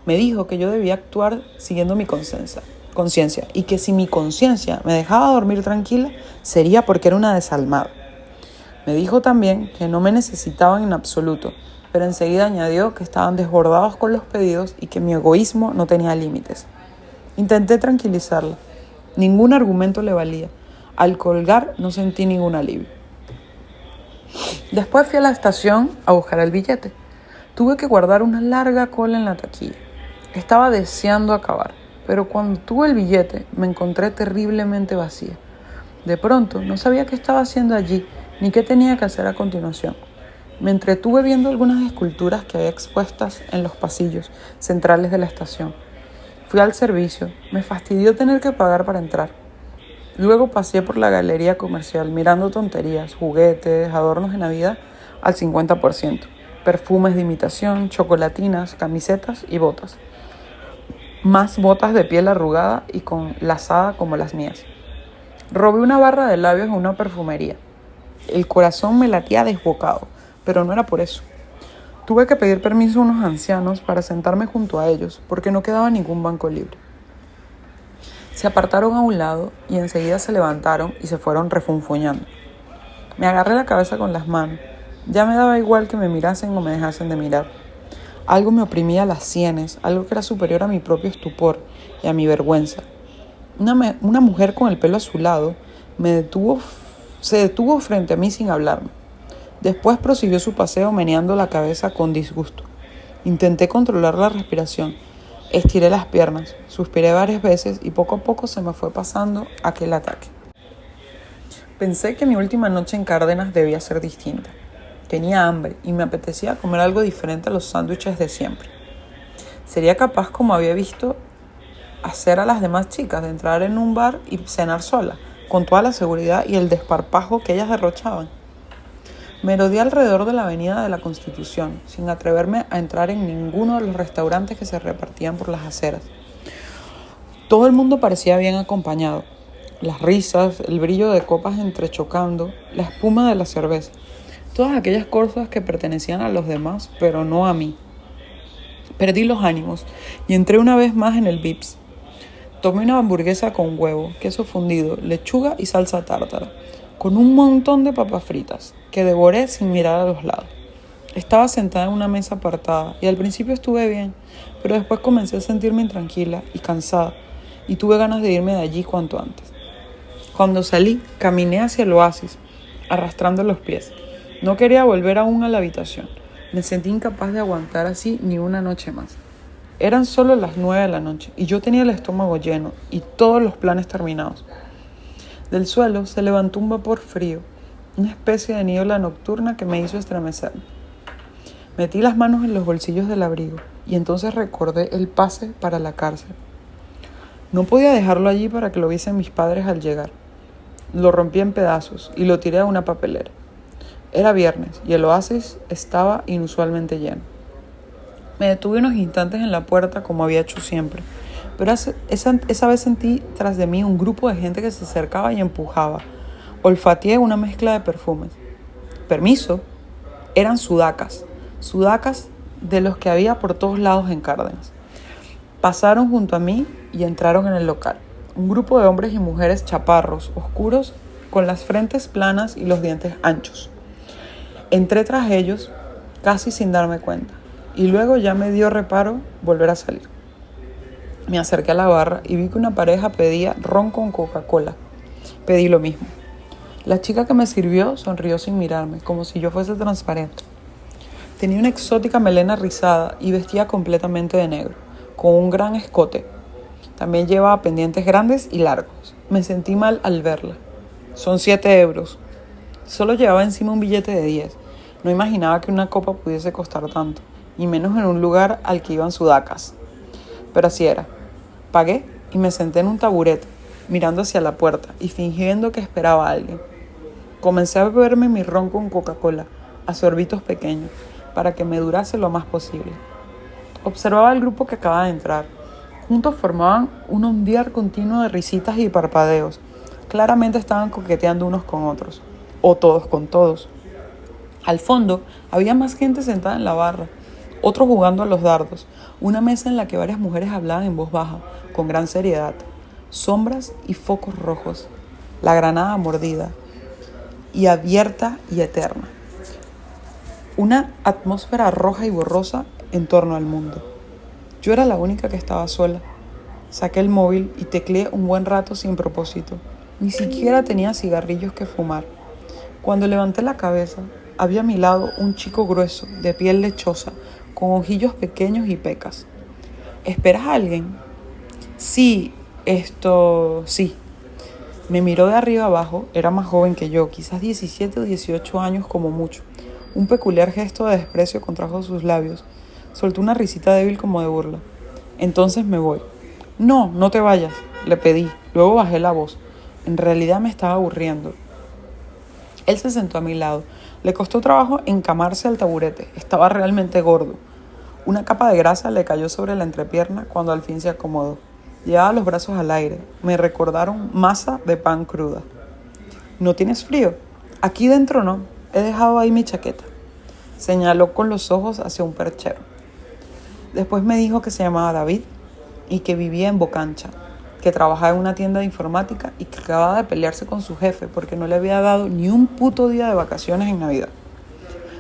[SPEAKER 1] Me dijo que yo debía actuar siguiendo mi conciencia y que si mi conciencia me dejaba dormir tranquila sería porque era una desalmada. Me dijo también que no me necesitaban en absoluto, pero enseguida añadió que estaban desbordados con los pedidos y que mi egoísmo no tenía límites. Intenté tranquilizarla. Ningún argumento le valía. Al colgar no sentí ningún alivio. Después fui a la estación a buscar el billete. Tuve que guardar una larga cola en la taquilla. Estaba deseando acabar, pero cuando tuve el billete me encontré terriblemente vacía. De pronto no sabía qué estaba haciendo allí ni qué tenía que hacer a continuación. Me entretuve viendo algunas esculturas que había expuestas en los pasillos centrales de la estación. Fui al servicio. Me fastidió tener que pagar para entrar. Luego pasé por la galería comercial mirando tonterías, juguetes, adornos de Navidad al 50%, perfumes de imitación, chocolatinas, camisetas y botas. Más botas de piel arrugada y con lazada como las mías. Robé una barra de labios en una perfumería. El corazón me latía desbocado, pero no era por eso. Tuve que pedir permiso a unos ancianos para sentarme junto a ellos, porque no quedaba ningún banco libre. Se apartaron a un lado y enseguida se levantaron y se fueron refunfuñando. Me agarré la cabeza con las manos. Ya me daba igual que me mirasen o me dejasen de mirar. Algo me oprimía las sienes, algo que era superior a mi propio estupor y a mi vergüenza. Una mujer con el pelo azulado se detuvo frente a mí sin hablarme. Después prosiguió su paseo meneando la cabeza con disgusto. Intenté controlar la respiración. Estiré las piernas, suspiré varias veces y poco a poco se me fue pasando aquel ataque. Pensé que mi última noche en Cárdenas debía ser distinta. Tenía hambre y me apetecía comer algo diferente a los sándwiches de siempre. ¿Sería capaz, como había visto hacer a las demás chicas, de entrar en un bar y cenar sola, con toda la seguridad y el desparpajo que ellas derrochaban? Me rodeé alrededor de la avenida de la Constitución, sin atreverme a entrar en ninguno de los restaurantes que se repartían por las aceras. Todo el mundo parecía bien acompañado. Las risas, el brillo de copas entrechocando, la espuma de la cerveza. Todas aquellas cosas que pertenecían a los demás, pero no a mí. Perdí los ánimos y entré una vez más en el Vips. Tomé una hamburguesa con huevo, queso fundido, lechuga y salsa tártara, con un montón de papas fritas, que devoré sin mirar a los lados. Estaba sentada en una mesa apartada y al principio estuve bien, pero después comencé a sentirme intranquila y cansada y tuve ganas de irme de allí cuanto antes. Cuando salí, caminé hacia el oasis, arrastrando los pies. No quería volver aún a la habitación. Me sentí incapaz de aguantar así ni una noche más. Eran solo las 9 de la noche y yo tenía el estómago lleno y todos los planes terminados. Del suelo se levantó un vapor frío, una especie de niebla nocturna que me hizo estremecerme. Metí las manos en los bolsillos del abrigo y entonces recordé el pase para la cárcel. No podía dejarlo allí para que lo viesen mis padres al llegar. Lo rompí en pedazos y lo tiré a una papelera. Era viernes y el oasis estaba inusualmente lleno. Me detuve unos instantes en la puerta como había hecho siempre, pero esa vez sentí tras de mí un grupo de gente que se acercaba y empujaba. Olfateé una mezcla de perfumes. Permiso, eran sudacas de los que había por todos lados en Cárdenas. Pasaron junto a mí y entraron en el local. Un grupo de hombres y mujeres chaparros, oscuros, con las frentes planas y los dientes anchos. Entré tras ellos, casi sin darme cuenta, y luego ya me dio reparo volver a salir. Me acerqué a la barra y vi que una pareja pedía ron con Coca-Cola. Pedí lo mismo. La chica que me sirvió sonrió sin mirarme, como si yo fuese transparente. Tenía una exótica melena rizada y vestía completamente de negro, con un gran escote. También llevaba pendientes grandes y largos. Me sentí mal al verla. Son 7 euros. Solo llevaba encima un billete de 10. No imaginaba que una copa pudiese costar tanto, y menos en un lugar al que iban sudacas. Pero así era. Pagué y me senté en un taburete, mirando hacia la puerta y fingiendo que esperaba a alguien. Comencé a beberme mi ron con Coca-Cola, a sorbitos pequeños, para que me durase lo más posible. Observaba al grupo que acababa de entrar. Juntos formaban un ondear continuo de risitas y parpadeos. Claramente estaban coqueteando unos con otros, o todos con todos. Al fondo había más gente sentada en la barra, otros jugando a los dardos, una mesa en la que varias mujeres hablaban en voz baja, con gran seriedad, sombras y focos rojos, la granada mordida y abierta y eterna. Una atmósfera roja y borrosa en torno al mundo. Yo era la única que estaba sola. Saqué el móvil y tecleé un buen rato sin propósito. Ni siquiera tenía cigarrillos que fumar. Cuando levanté la cabeza, había a mi lado un chico grueso, de piel lechosa, con ojillos pequeños y pecas. ¿Esperas a alguien? Sí. Me miró de arriba abajo, era más joven que yo, quizás 17 o 18 años como mucho. Un peculiar gesto de desprecio contrajo sus labios. Soltó una risita débil como de burla. Entonces me voy. No, no te vayas, le pedí. Luego bajé la voz. En realidad me estaba aburriendo. Él se sentó a mi lado. Le costó trabajo encamarse al taburete. Estaba realmente gordo. Una capa de grasa le cayó sobre la entrepierna cuando al fin se acomodó. Llevaba los brazos al aire. Me recordaron masa de pan cruda. ¿No tienes frío? Aquí dentro no. He dejado ahí mi chaqueta. Señaló con los ojos hacia un perchero. Después me dijo que se llamaba David y que vivía en Bocancha, que trabajaba en una tienda de informática y que acababa de pelearse con su jefe porque no le había dado ni un puto día de vacaciones en Navidad.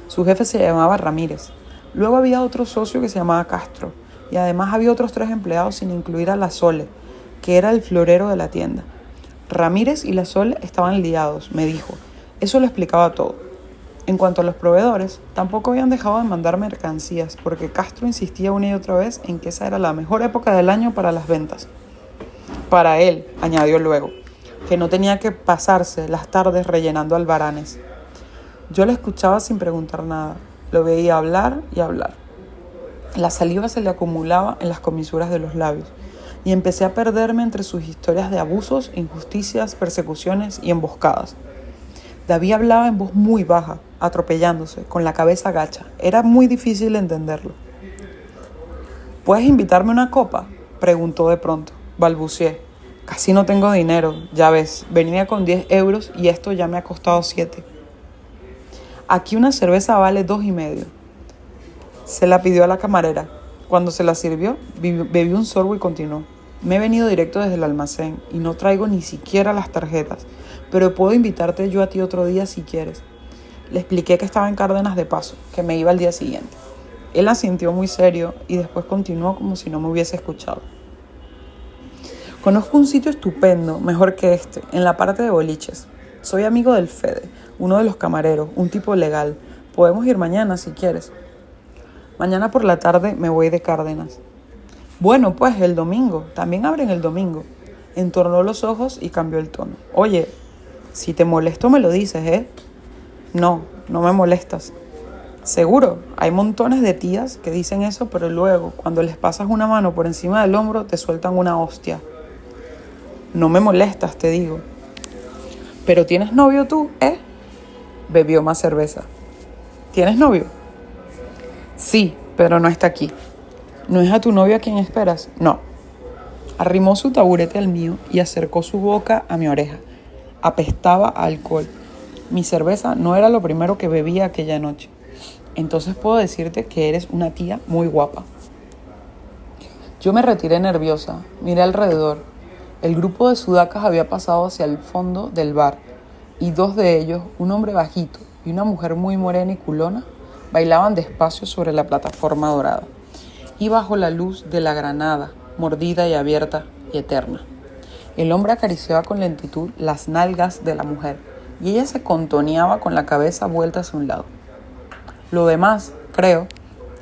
[SPEAKER 1] Su jefe se llamaba Ramírez. Luego había otro socio que se llamaba Castro y además había otros 3 empleados sin incluir a la Sole, que era el florero de la tienda. Ramírez y la Sole estaban liados, me dijo. Eso lo explicaba todo. En cuanto a los proveedores, tampoco habían dejado de mandar mercancías porque Castro insistía una y otra vez en que esa era la mejor época del año para las ventas. Para él, añadió luego, que no tenía que pasarse las tardes rellenando albaranes. Yo le escuchaba sin preguntar nada. Lo veía hablar y hablar. La saliva se le acumulaba en las comisuras de los labios y empecé a perderme entre sus historias de abusos, injusticias, persecuciones y emboscadas. David hablaba en voz muy baja, atropellándose, con la cabeza gacha. Era muy difícil entenderlo. ¿Puedes invitarme a una copa?, preguntó de pronto. Balbuceé. Casi no tengo dinero, ya ves. Venía con 10 euros y esto ya me ha costado 7. Aquí una cerveza vale 2,5. Se la pidió a la camarera. Cuando se la sirvió, bebió un sorbo y continuó. Me he venido directo desde el almacén y no traigo ni siquiera las tarjetas, pero puedo invitarte yo a ti otro día si quieres. Le expliqué que estaba en Cárdenas de paso, que me iba al día siguiente. Él asintió muy serio y después continuó como si no me hubiese escuchado. Conozco un sitio estupendo, mejor que este, en la parte de boliches. Soy amigo del Fede, uno de los camareros, un tipo legal. Podemos ir mañana si quieres. Mañana por la tarde me voy de Cárdenas. Bueno, pues el domingo. También abren el domingo. Entornó los ojos y cambió el tono. Oye, si te molesto me lo dices, ¿eh? No, no me molestas. Seguro, hay montones de tías que dicen eso, pero luego, cuando les pasas una mano por encima del hombro, te sueltan una hostia. No me molestas, te digo. ¿Pero tienes novio tú, eh? Bebió más cerveza. ¿Tienes novio? Sí, pero no está aquí. ¿No es a tu novio a quien esperas? No. Arrimó su taburete al mío y acercó su boca a mi oreja. Apestaba a alcohol. Mi cerveza no era lo primero que bebía aquella noche. Entonces puedo decirte que eres una tía muy guapa. Yo me retiré nerviosa, miré alrededor. El grupo de sudacas había pasado hacia el fondo del bar y 2 de ellos, un hombre bajito y una mujer muy morena y culona, bailaban despacio sobre la plataforma dorada y bajo la luz de la granada, mordida y abierta y eterna. El hombre acariciaba con lentitud las nalgas de la mujer y ella se contoneaba con la cabeza vuelta hacia un lado. Lo demás, creo,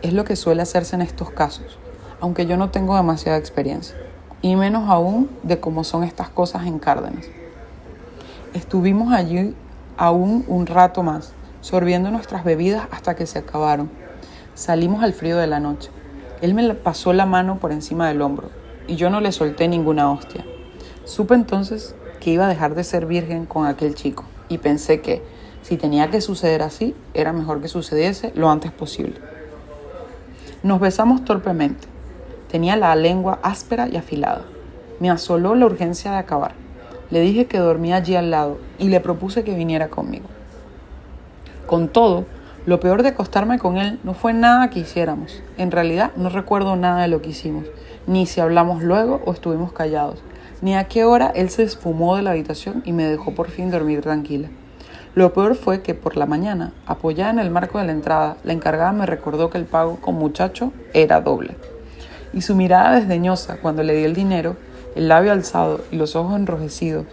[SPEAKER 1] es lo que suele hacerse en estos casos, aunque yo no tengo demasiada experiencia, y menos aún de cómo son estas cosas en Cárdenas. Estuvimos allí aún un rato más, sorbiendo nuestras bebidas hasta que se acabaron. Salimos al frío de la noche. Él me pasó la mano por encima del hombro, y yo no le solté ninguna hostia. Supe entonces que iba a dejar de ser virgen con aquel chico, y pensé que, si tenía que suceder así, era mejor que sucediese lo antes posible. Nos besamos torpemente. Tenía la lengua áspera y afilada. Me asoló la urgencia de acabar. Le dije que dormía allí al lado y le propuse que viniera conmigo. Con todo, lo peor de acostarme con él no fue nada que hiciéramos. En realidad no recuerdo nada de lo que hicimos, ni si hablamos luego o estuvimos callados, ni a qué hora él se esfumó de la habitación y me dejó por fin dormir tranquila. Lo peor fue que por la mañana, apoyada en el marco de la entrada, la encargada me recordó que el pago con muchacho era doble. Y su mirada desdeñosa cuando le di el dinero, el labio alzado y los ojos enrojecidos,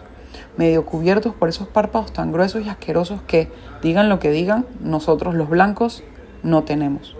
[SPEAKER 1] medio cubiertos por esos párpados tan gruesos y asquerosos que, digan lo que digan, nosotros los blancos no tenemos.